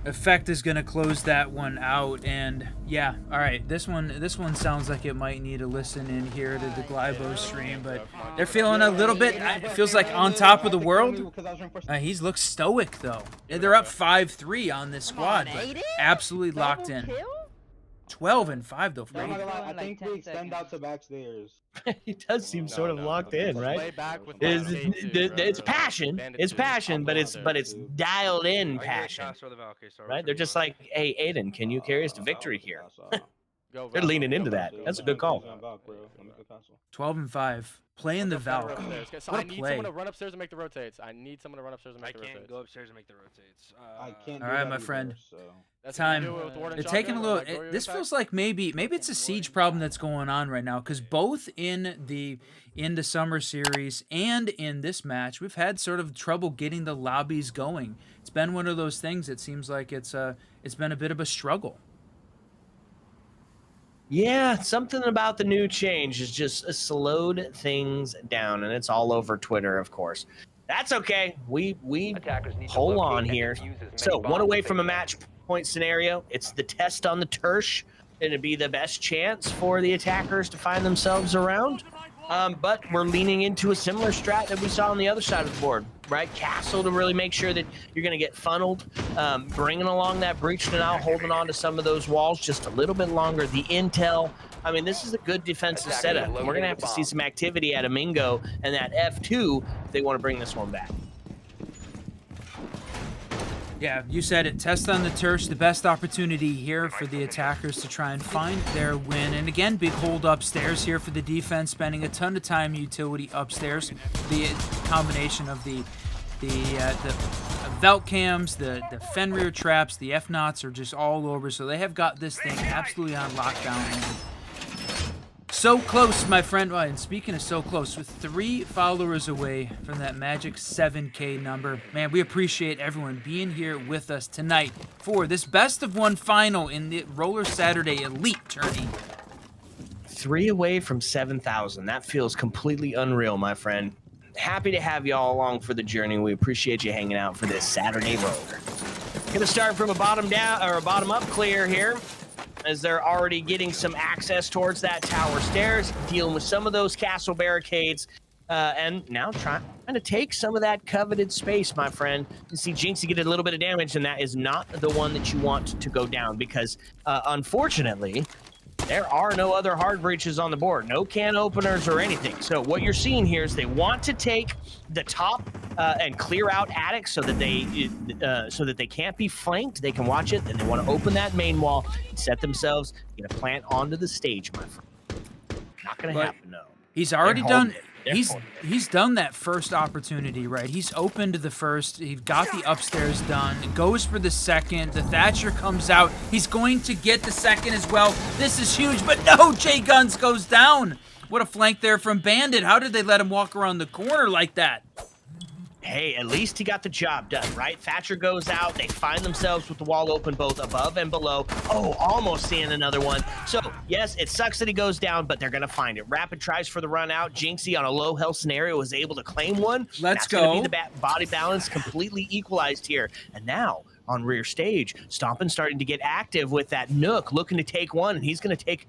Effect is going to close that one out, and yeah, all right, this one sounds like it might need a listen in here to the Glybo stream, but they're feeling a little bit, it feels like on top of the world. He looks stoic, though. They're up 5-3 on this squad, but absolutely locked in. 12-5 though. I think we extend out to backstairs. He does seem sort of locked in, right? It's passion. It's passion, but it's dialed in passion. Right? They're just like, hey, Aiden, can you carry us to victory here? They're leaning into that. That's a good call. 12-5. Playing the Valk. So I need someone to run upstairs and make the rotates. I need someone to run upstairs and make the rotates. I can't go upstairs and make the rotates. I can't. All right, my friend. That's Time. They're taking a little. This feels like maybe it's a siege problem that's going on right now, because both in the summer series and in this match, we've had sort of trouble getting the lobbies going. It's been one of those things. It seems like it's been a bit of a struggle. Yeah, something about the new change has just slowed things down, and it's all over Twitter, of course. That's okay. We hold on here. So 1 away from a match point scenario. It's the test on the Tersh. It'd be the best chance for the attackers to find themselves around. But we're leaning into a similar strat that we saw on the other side of the board, right? Castle to really make sure that you're going to get funneled, bringing along that breach to now, holding on to some of those walls just a little bit longer. The intel, I mean, this is a good defensive setup. We're going to have to see some activity out of Mingo and that F2 if they want to bring this one back. Yeah, you said it. Test on the Tersh, the best opportunity here for the attackers to try and find their win. And again, big hold upstairs here for the defense, spending a ton of time utility upstairs. The combination of the Velt cams, the Fenrir traps, the F-Knots are just all over. So they have got this thing absolutely on lockdown. So close, my friend. Well, and speaking of so close, with 3 followers away from that magic 7K number, man, we appreciate everyone being here with us tonight for this best-of-1 final in the Roller Saturday Elite Tourney. 3 away from 7,000. That feels completely unreal, my friend. Happy to have you all along for the journey. We appreciate you hanging out for this Saturday Roller. Gonna start from a bottom down or a bottom up clear here. as they're already getting some access towards that tower stairs, dealing with some of those castle barricades, and now trying to take some of that coveted space, my friend. You see Jynxzi get a little bit of damage, and that is not the one that you want to go down because, unfortunately, there are no other hard breaches on the board, no can openers or anything. So what you're seeing here is they want to take the top and clear out attics so that they can't be flanked. They can watch it, and they want to open that main wall and set themselves, get a plant onto the stage, my friend. Not gonna happen, no. He's already done. He's done that first opportunity, right? He's opened the first. He got the upstairs done. Goes for the second. The Thatcher comes out. He's going to get the second as well. This is huge, but no, J Guns goes down. What a flank there from Bandit. How did they let him walk around the corner like that? Hey, at least he got the job done, right? Thatcher goes out. They find themselves with the wall open both above and below. Oh, almost seeing another one. So, yes, it sucks that he goes down, but they're going to find it. Rapid tries for the run out. Jynxzi on a low health scenario was able to claim one. Let's go. That's going to be the body balance completely equalized here. And now, on rear stage, Stompn starting to get active with that Nook, looking to take one, and he's going to take,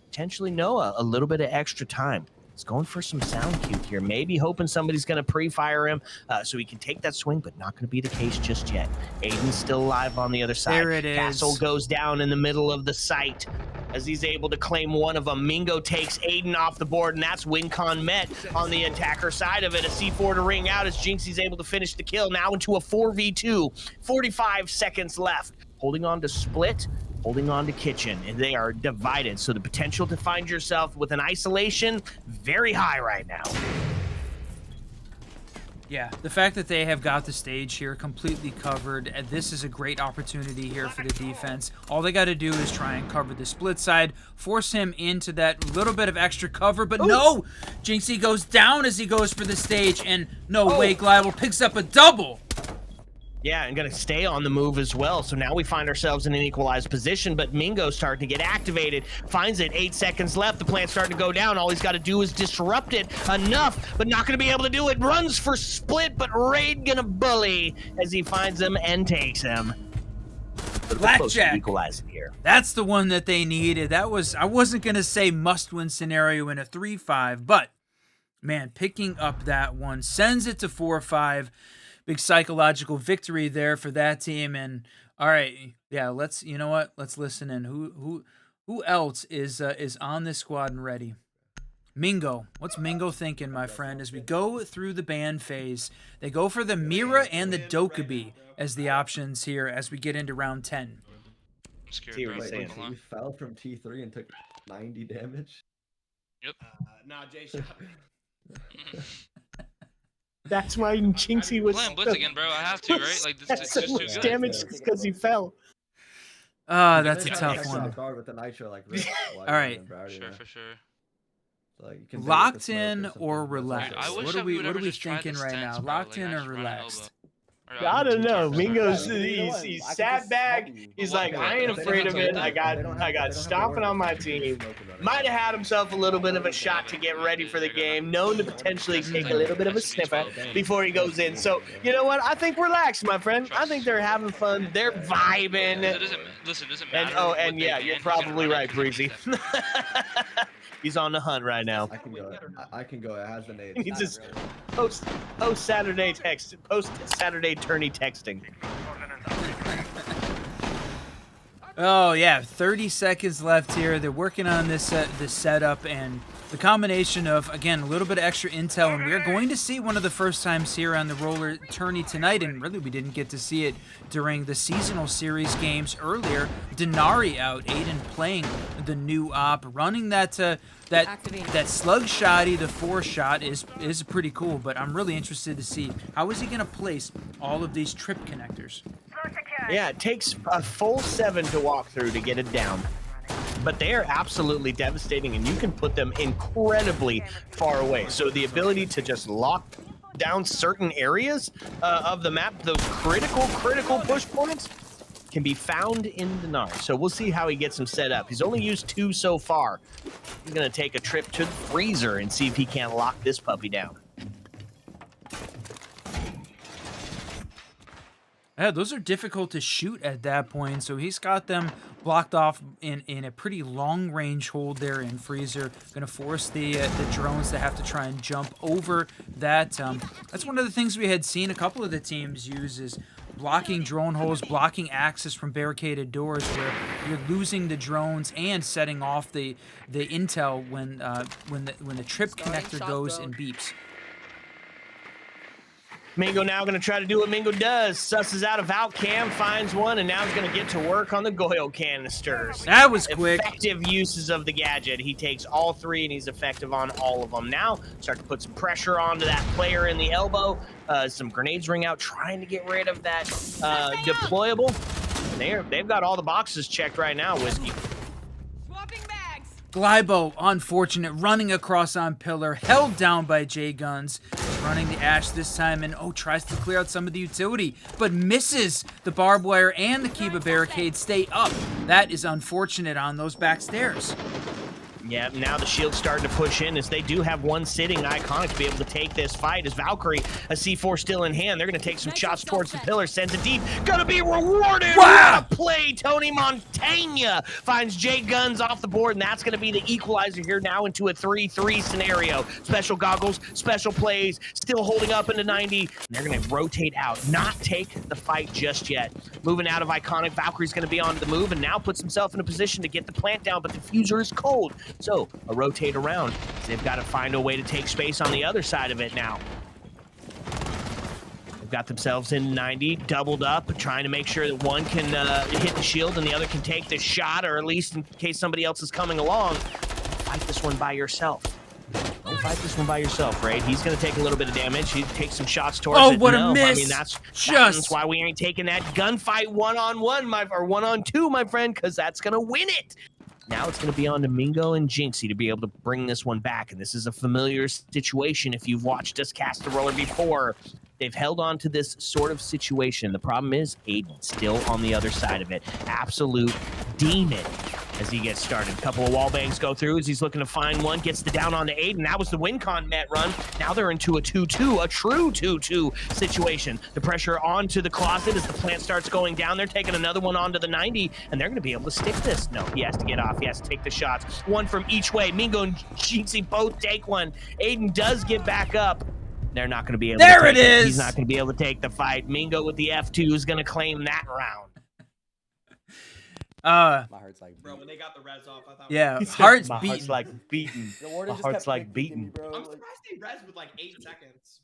potentially, Noah, a little bit of extra time. He's going for some sound cue here, maybe hoping somebody's going to pre-fire him so he can take that swing, but not going to be the case just yet. Aiden's still alive on the other side. There it is. Castle goes down in the middle of the site as he's able to claim one of them. Mingo takes Aiden off the board, and that's WinCon met on the attacker side of it. A C4 to ring out as Jynxzi's able to finish the kill, now into a 4v2. 45 seconds left. Holding on to Split, holding on to Kitchen, and they are divided. So the potential to find yourself with an isolation, very high right now. Yeah, the fact that they have got the stage here completely covered, and this is a great opportunity here for the defense. All they got to do is try and cover the Split side, force him into that little bit of extra cover, but no! Jynxzi goes down as he goes for the stage, and no way, Glyval picks up a double. Yeah, and going to stay on the move as well. So now we find ourselves in an equalized position, but Mingo's starting to get activated. Finds it, 8 seconds left. The plant's starting to go down. All he's got to do is disrupt it enough, but not going to be able to do it. Runs for Split, but Raid going to bully as he finds him and takes him. Blackjack. Equalizing here. That's the one that they needed. That was, I wasn't going to say must-win scenario in a 3-5, but, man, picking up that one sends it to 4-5. Big psychological victory there for that team. And all right, yeah, let's, you know what? Let's listen in. Who else is on this squad and ready? Mingo. What's Mingo thinking, my friend? As we go through the ban phase, they go for the Mira and the Dokkaebi as the options here as we get into round 10. I'm scared, See what bro. he's saying. You fell from T3 and took 90 damage. Yep. Nah, Jay shot me. That's why Jynxzi was Playing Blitz again, bro. I have to, right? Like, this is so just too much good. damage because he fell. That's a Yeah, tough next one. With the nitro, like, All right. For sure, for sure. So, like, you can Locked in or relaxed? I wish What that are we we would what are ever we just try thinking this right stance, now? bro. Locked Like, in or actually run an relaxed? elbow. I don't know. Mingo's Yeah, he's sat back. He's like, I ain't afraid of it. I got Stompn on my team. Might have had himself a little bit of a shot to get ready for the game, known to potentially take a little bit of a sniffer before he goes in. So you know what? I think relax, my friend. I think they're having fun. They're vibing. It doesn't matter. And yeah, you're probably right, Breezy. He's on the hunt right now. I can go. I can go. It has the nade. He's just post Saturday tourney texting. Oh yeah, 30 seconds left here. They're working on this setup, and the combination of, again, a little bit of extra intel, and we're going to see one of the first times here on the roller tourney tonight, and really we didn't get to see it during the seasonal series games earlier. Denari out, Aiden playing the new op, running that slug shotty, the 4-shot is pretty cool, but I'm really interested to see how is he going to place all of these trip connectors. Yeah, it takes a full 7 to walk through to get it down. But they are absolutely devastating, and you can put them incredibly far away. So the ability to just lock down certain areas of the map, those critical push points, can be found in Denari. So we'll see how he gets them set up. He's only used 2 so far. He's going to take a trip to the freezer and see if he can't lock this puppy down. Yeah, those are difficult to shoot at that point, so he's got them blocked off in a pretty long-range hold there in Freezer. Going to force the drones to have to try and jump over that. That's one of the things we had seen a couple of the teams use is blocking drone holes, blocking access from barricaded doors where you're losing the drones and setting off the intel when the trip connector goes and beeps. Mingo now going to try to do what Mingo does. Susses out a Valk cam, finds one, and now he's going to get to work on the Goyle canisters. That was quick. Effective uses of the gadget. He takes all three, and he's effective on all of them. Now, start to put some pressure onto that player in the elbow. Some grenades ring out, trying to get rid of that deployable. They've got all the boxes checked right now, Whiskey. Swapping bags. Glybo, unfortunate, running across on pillar, held down by J Guns. Running the Ash this time and tries to clear out some of the utility, but misses the barbed wire and the Kiba barricade stay up. That is unfortunate on those back stairs. Yeah, now the shield's starting to push in as they do have one sitting Iconic to be able to take this fight. As Valkyrie, a C4 still in hand, they're going to take some shots towards the pillar, sends it deep, gonna be rewarded. Wow! What a play. Tony Montana finds J Guns off the board, and that's going to be the equalizer here now into a 3-3 scenario. Special goggles, special plays, still holding up into 90. And they're going to rotate out, not take the fight just yet. Moving out of Iconic, Valkyrie's going to be on the move and now puts himself in a position to get the plant down, but the fuser is cold. So a rotate around. They've got to find a way to take space on the other side of it now. They've got themselves in 90, doubled up, trying to make sure that one can hit the shield and the other can take the shot, or at least in case somebody else is coming along. Fight this one by yourself. Don't fight this one by yourself, Raid. He's going to take a little bit of damage. He takes some shots towards it. Oh, what a miss! I mean, that's why we ain't taking that gunfight one-on-one, or one-on-two, my friend, because that's going to win it. Now it's going to be on to Mingo and Jynxzi to be able to bring this one back. And this is a familiar situation if you've watched us cast the roller before. They've held on to this sort of situation. The problem is Aiden still on the other side of it. Absolute demon as he gets started. A couple of wall bangs go through as he's looking to find one. Gets the down on to Aiden. That was the WinCon net run. Now they're into a 2-2, a true 2-2 situation. The pressure onto the closet as the plant starts going down. They're taking another one onto the 90, and they're going to be able to stick this. No, he has to get off. He has to take the shots. One from each way. Mingo and Jynxzi both take one. Aiden does get back up. They're not going to be able to take it. There it is! He's not going to be able to take the fight. Mingo with the F2 is going to claim that round. My heart's like, Bro, when they got the res off, I thought. Yeah, He said, heart's "My beating. heart's like beating. My heart's like beating." I'm surprised they res with like 8 seconds.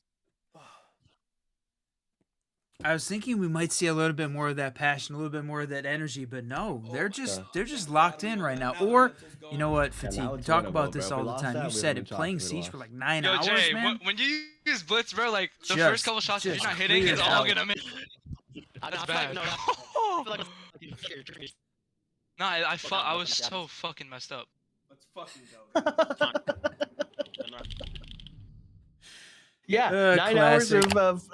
I was thinking we might see a little bit more of that passion, a little bit more of that energy, but no, they're just locked in right now. Or, you know what, Fatigue, we talk about this all the time. You said it, playing Siege for like 9 Yo, hours, Jay, man. when you use Blitz, bro, like the Just- first couple shots that just you're not hitting clear is it all out. gonna miss. That's bad. No, I was so fucking messed up. Let's fucking go. Yeah, 9 hours classic. of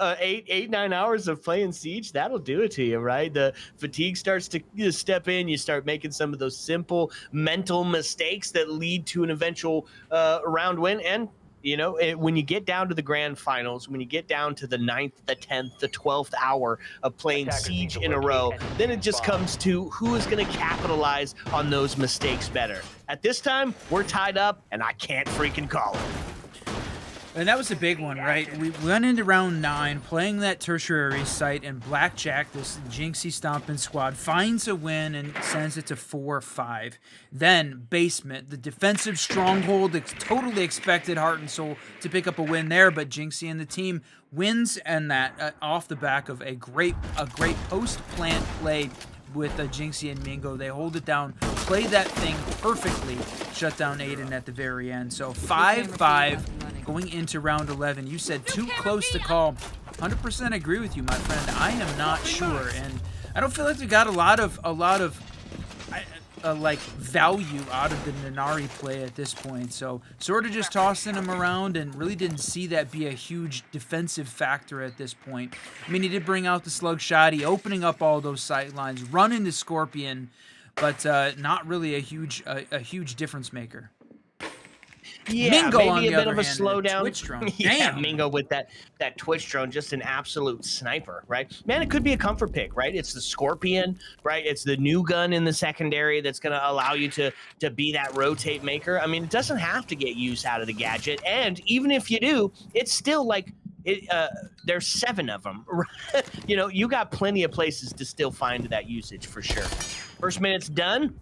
9 hours of playing Siege, that'll do it to you, right? The fatigue starts to step in. You start making some of those simple mental mistakes that lead to an eventual round win. And, you know, when you get down to the grand finals, when you get down to the 9th, the 10th, the 12th hour of playing Siege in a row, then it just comes to who is going to capitalize on those mistakes better. At this time, we're tied up, and I can't freaking call it. And that was a big one, right? We went into round 9 playing that tertiary site, and Blackjack, this Jynxzi Stompn squad, finds a win and sends it to 4-5. Then Basement, the defensive stronghold, totally expected Heart and Soul to pick up a win there, but Jynxzi and the team wins, and that off the back of a great post-plant play with Jynxzi and Mingo. They hold it down, play that thing perfectly, shut down Aiden at the very end. So 5-5 going into round 11. You said too close to call. 100% agree with you, my friend. I am not sure, and I don't feel like we got a lot of like value out of the Nanari play at this point. So sort of just tossing him around and really didn't see that be a huge defensive factor at this point. I mean, he did bring out the slug shotty, opening up all those sight lines, running the Scorpion, but not really a huge difference maker. Yeah, Mingo maybe on a the bit other of a hand, slowdown. Twitch drone. Yeah, Damn. Mingo with that Twitch drone, just an absolute sniper, right? Man, it could be a comfort pick, right? It's the Scorpion, right? It's the new gun in the secondary that's going to allow you to be that rotate maker. I mean, it doesn't have to get used out of the gadget, and even if you do, it's still like there's 7 of them. You know, you got plenty of places to still find that usage for sure. First minute's done.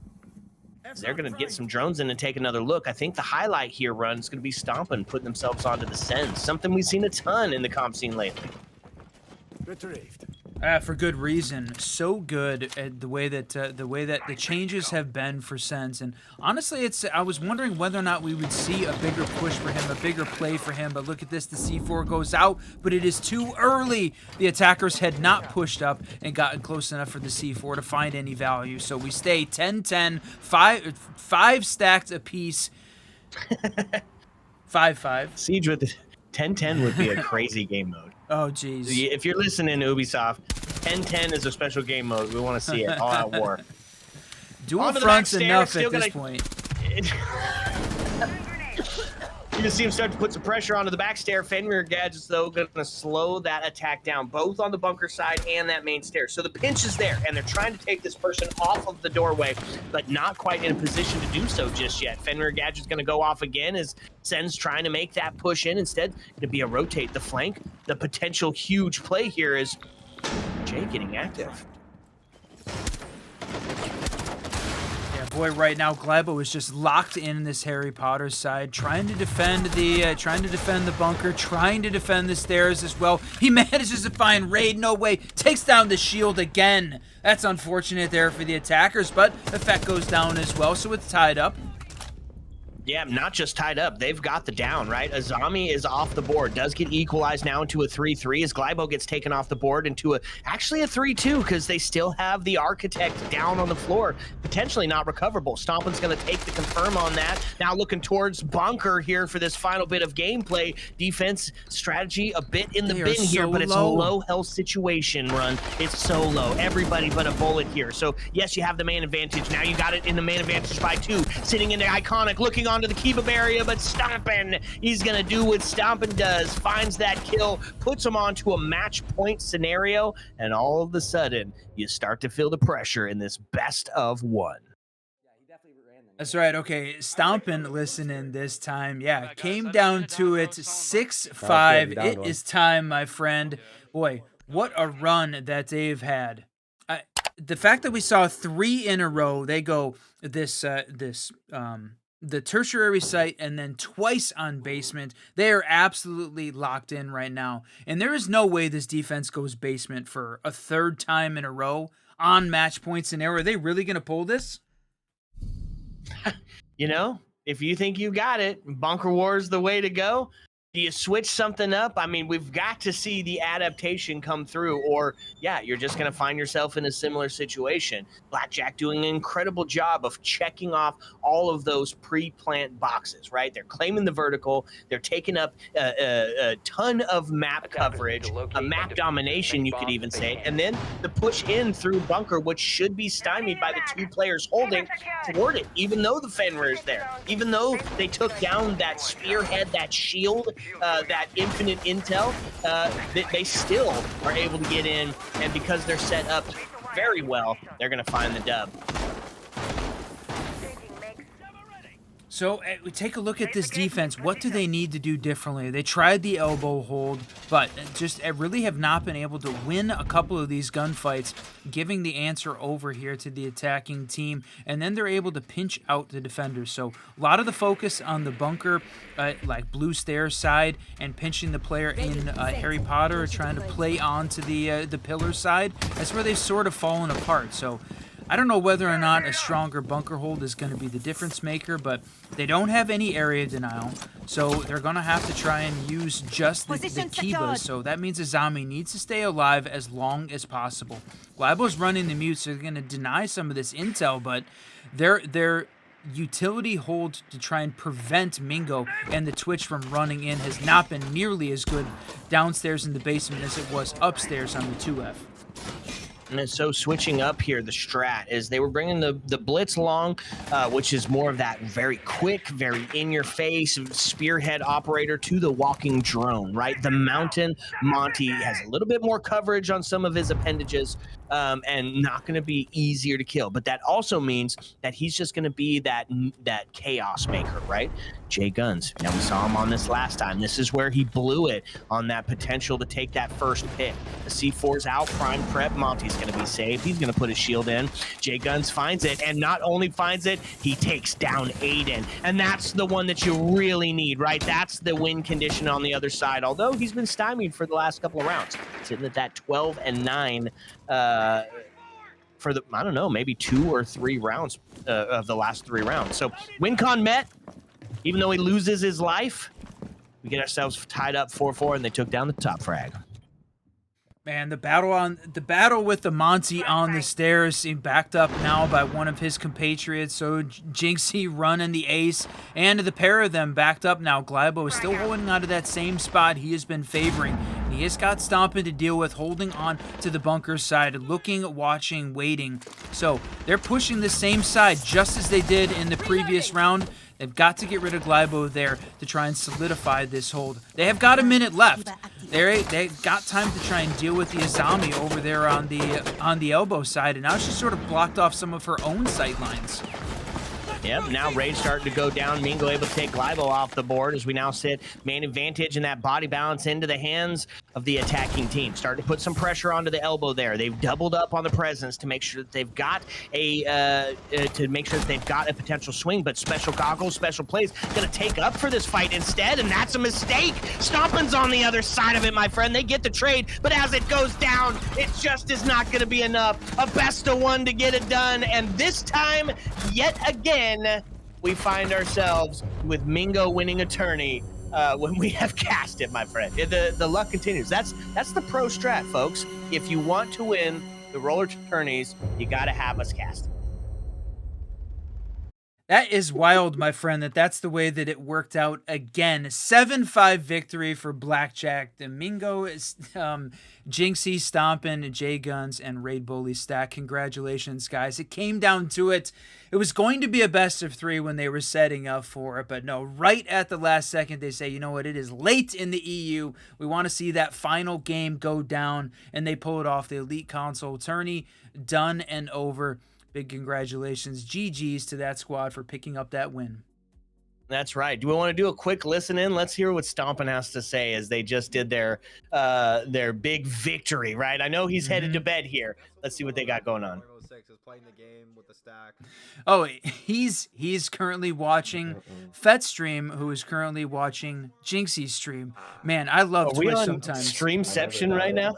They're going to get some drones in and take another look. I think the highlight here run is going to be Stompn putting themselves onto the Sens, something we've seen a ton in the comp scene lately. Retrieved. For good reason. So good at the way that the changes have been for Sens. And honestly, I was wondering whether or not we would see a bigger push for him, a bigger play for him. But look at this, the C4 goes out, but it is too early. The attackers had not pushed up and gotten close enough for the C4 to find any value. So we stay 10-10, five stacked apiece. 5-5. Siege with 10-10 would be a crazy game mode. Oh, jeez. If you're listening, Ubisoft, 10-10 is a special game mode. We want to see it. All out war. Dual fronts enough at this point. You can see him start to put some pressure onto the back stair. Fenrir gadgets, though, going to slow that attack down, both on the bunker side and that main stair. So the pinch is there, and they're trying to take this person off of the doorway, but not quite in a position to do so just yet. Fenrir gadget's going to go off again as Sen's trying to make that push in. Instead, going to be a rotate the flank. The potential huge play here is Jay getting active. Boy, right now Glybo is just locked in this Harry Potter side, trying to defend the bunker, trying to defend the stairs as well. He manages to find Raid, no way, takes down the shield again. That's unfortunate there for the attackers, but Effect goes down as well, so it's tied up. Yeah, not just tied up. They've got the down, right? Azami is off the board. Does get equalized now into a 3-3 as Glybo gets taken off the board into actually a 3-2 because they still have the Architect down on the floor. Potentially not recoverable. Stompn's going to take the confirm on that. Now looking towards Bunker here for this final bit of gameplay. Defense strategy a bit in the bin here, but it's a low health situation run. It's so low. Everybody but a bullet here. So yes, you have the man advantage. Now you got it in the man advantage by 2. Sitting in the Iconic, looking onto the Kebab area, but Stompn, he's gonna do what Stompn does, finds that kill, puts him onto a match point scenario, and all of a sudden, you start to feel the pressure in this best of 1. That's right, okay, Stompn listening this time, yeah, came down to it, 6-5, it is time, my friend. Boy, what a run that they've had. The fact that we saw 3 in a row, they go the tertiary site and then twice on basement. They are absolutely locked in right now. And there is no way this defense goes basement for a 3rd time in a row on match point scenario. Are they really going to pull this? You know, if you think you got it, Bunker War is the way to go. Do you switch something up? I mean, we've got to see the adaptation come through, or yeah, you're just going to find yourself in a similar situation. Blackjack doing an incredible job of checking off all of those pre-plant boxes, right? They're claiming the vertical. They're taking up a ton of map coverage, a map domination, you could even say, and then the push in through Bunker, which should be stymied by the 2 players holding toward it, even though the Fenrir is there, even though they took down that spearhead, that shield, that infinite intel, they still are able to get in, and because they're set up very well, they're going to find the dub. So we take a look at this defense. What do they need to do differently? They tried the elbow hold, but just really have not been able to win a couple of these gunfights, giving the answer over here to the attacking team, and then they're able to pinch out the defenders. So a lot of the focus on the bunker, like blue stairs side, and pinching the player in Harry Potter, trying to play onto the pillar side. That's where they've sort of fallen apart. So I don't know whether or not a stronger bunker hold is going to be the difference maker, but they don't have any area denial, so they're going to have to try and use just the Kibas, so that means Azami needs to stay alive as long as possible. Glybo's running the mute, so they're going to deny some of this intel, but their utility hold to try and prevent Mingo and the Twitch from running in has not been nearly as good downstairs in the basement as it was upstairs on the 2F. And so switching up here, the strat is they were bringing the blitz along, which is more of that very quick, very in-your-face spearhead operator to the walking drone, right? The mountain Monty has a little bit more coverage on some of his appendages, and not going to be easier to kill. But that also means that he's just going to be that chaos maker, right? Jynxzi. Now, we saw him on this last time. This is where he blew it on that potential to take that first pick. The C4's out, prime prep. Monty's going to be safe. He's going to put his shield in. Jynxzi finds it, and not only finds it, he takes down Aiden. And that's the one that you really need, right? That's the win condition on the other side, although he's been stymied for the last couple of rounds. Sitting at that 12-9 for the, I don't know, maybe 2 or 3 rounds of the last 3 rounds. So win con met. Even though he loses his life, we get ourselves tied up 4-4, and they took down the top frag. Man, the battle with the Monty on the stairs seemed backed up now by one of his compatriots. So Jynxzi running the ace, and the pair of them backed up now. Glybo is still holding on to that same spot he has been favoring. And he has got Stompn to deal with, holding on to the bunker side, looking, watching, waiting. So they're pushing the same side just as they did in the previous round. They've got to get rid of Glybo there to try and solidify this hold. They have got a minute left. They've got time to try and deal with the Azami over there on the elbow side, and now she's sort of blocked off some of her own sight lines. Yep, now Rage starting to go down. Mingo able to take Glybo off the board as we now sit main advantage and that body balance into the hands of the attacking team. Starting to put some pressure onto the elbow there. They've doubled up on the presence to make sure that they've got a potential swing, but special goggles, special plays, gonna take up for this fight instead, and that's a mistake. Stompn's on the other side of it, my friend. They get the trade, but as it goes down, it just is not gonna be enough. A best of one to get it done, and this time, yet again, we find ourselves with Mingo winning a tourney when we have cast it, my friend. The luck continues. That's the pro strat, folks. If you want to win the roller tourneys, you got to have us cast it. That is wild, my friend, that's the way that it worked out again. 7-5 victory for Blackjack. The Mingo is Jynxzi, Stompn, Jynxzi, and Raid Bully stack. Congratulations, guys. It came down to it. It was going to be a best of 3 when they were setting up for it, but no, right at the last second, they say, you know what, it is late in the EU. We want to see that final game go down, and they pull it off. The Elite Console tourney done and over. Big congratulations, GG's to that squad for picking up that win. That's right. Do we want to do a quick listen in? Let's hear what Stompn has to say as they just did their big victory, right? I know he's headed to bed here. Let's see what they got going on. Oh, he's currently watching Fet's stream, who is currently watching Jynxzi's stream. Man, I love Twitch sometimes. Streamception right now?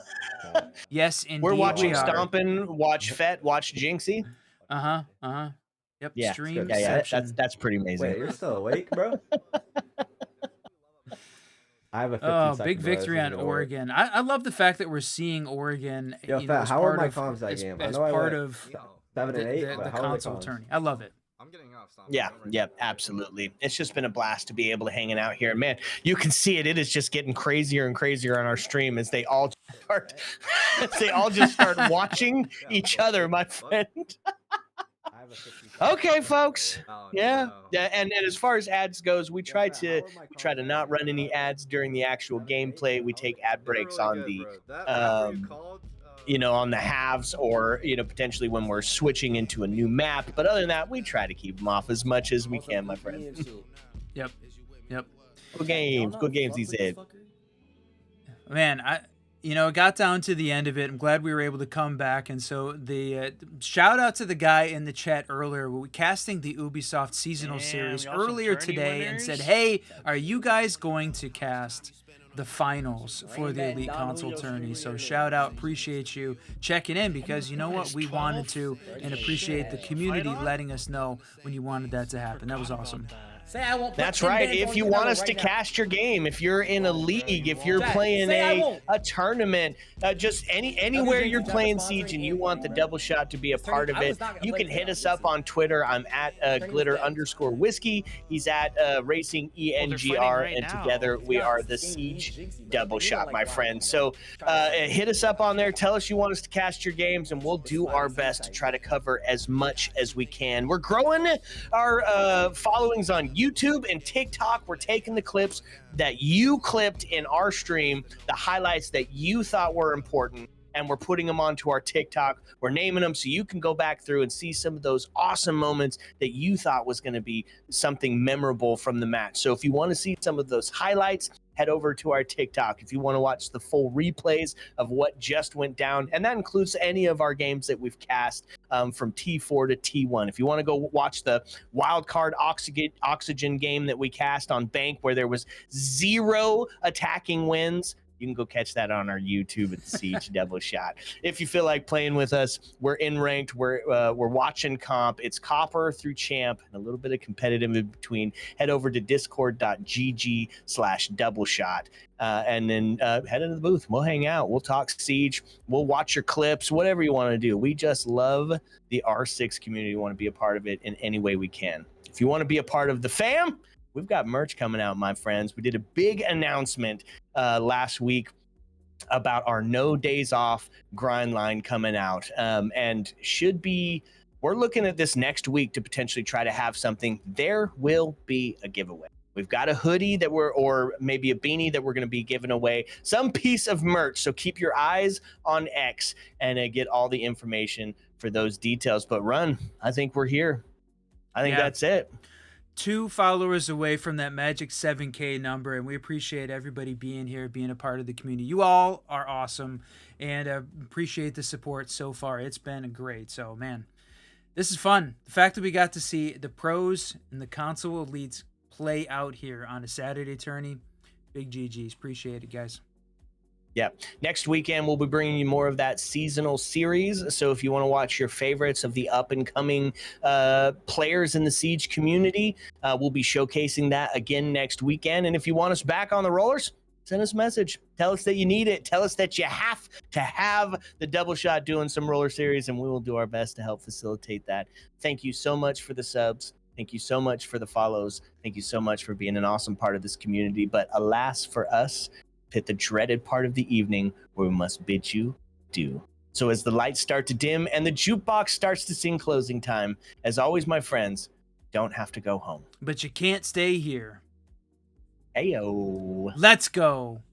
Yes, indeed. We're watching Stompn, watch Fet, watch Jynxzi. Yep. Yeah, Streamception. that's pretty amazing. Wait, you're still awake, bro? I have a big victory on Oregon. I love the fact that we're seeing Oregon. Yo, Fat, how are my comms that game? As part of 7 and 8, the console tourney. I love it. I'm getting off. Yeah, absolutely. It's just been a blast to be able to hang out here. Man, you can see it. It is just getting crazier and crazier on our stream as they all just start watching each other, my friend. Okay, folks. Yeah. And as far as ads goes, we try to not run any ads during the actual gameplay. We take ad breaks on the on the halves or potentially when we're switching into a new map. But other than that, we try to keep them off as much as we can, my friend. Yep. Good games, he said. Man, it got down to the end of it. I'm glad we were able to come back. And so the shout out to the guy in the chat earlier. We were casting the Ubisoft seasonal series earlier today and said, hey, are you guys going to cast the finals for the Elite Console tourney? So shout out, appreciate you checking in, because you know what, we wanted to, and appreciate the community letting us know when you wanted that to happen. That was awesome. Say I won't. That's right. If you want us to cast your game, if you're in a league, if you're playing a tournament, just anywhere you're playing Siege and you want the double shot to be a part of it, you can hit us up on Twitter. I'm at glitter_whiskey. He's at racing ENGR, and together we are the Siege double shot, my friend. So hit us up on there. Tell us you want us to cast your games, and we'll do our best to try to cover as much as we can. We're growing our followings on YouTube and TikTok. We're taking the clips that you clipped in our stream, the highlights that you thought were important, and we're putting them onto our TikTok. We're naming them so you can go back through and see some of those awesome moments that you thought was going to be something memorable from the match. So if you want to see some of those highlights, head over to our TikTok. If you want to watch the full replays of what just went down, and that includes any of our games that we've cast from T4 to T1. If you want to go watch the wild card oxygen game that we cast on Bank where there was 0 attacking wins, you can go catch that on our YouTube at the Siege Double Shot. If you feel like playing with us, we're in ranked. We're watching comp. It's copper through champ and a little bit of competitive in between. Head over to discord.gg/doubleshot and then head into the booth. We'll hang out. We'll talk Siege. We'll watch your clips, whatever you want to do. We just love the R6 community. We want to be a part of it in any way we can. If you want to be a part of the fam, we've got merch coming out, my friends. We did a big announcement last week about our No Days Off grind line coming out, and we're looking at this next week to potentially try to have something. There will be a giveaway. We've got a hoodie or maybe a beanie that we're going to be giving away, some piece of merch. So keep your eyes on X and get all the information for those details. But Run, I think we're here. I think that's it. 2 followers away from that magic 7K number, and we appreciate everybody being here, being a part of the community. You all are awesome, and appreciate the support so far. It's been great. So, man, this is fun. The fact that we got to see the pros and the console elites play out here on a Saturday tourney, big GGs. Appreciate it, guys. Yeah. Next weekend, we'll be bringing you more of that seasonal series. So if you want to watch your favorites of the up-and-coming players in the Siege community, we'll be showcasing that again next weekend. And if you want us back on the rollers, send us a message. Tell us that you need it. Tell us that you have to have the double shot doing some roller series, and we will do our best to help facilitate that. Thank you so much for the subs. Thank you so much for the follows. Thank you so much for being an awesome part of this community. But alas for us, hit the dreaded part of the evening where we must bid you adieu. So as the lights start to dim and the jukebox starts to sing closing time, as always, my friends, don't have to go home. But you can't stay here. Heyo. Let's go.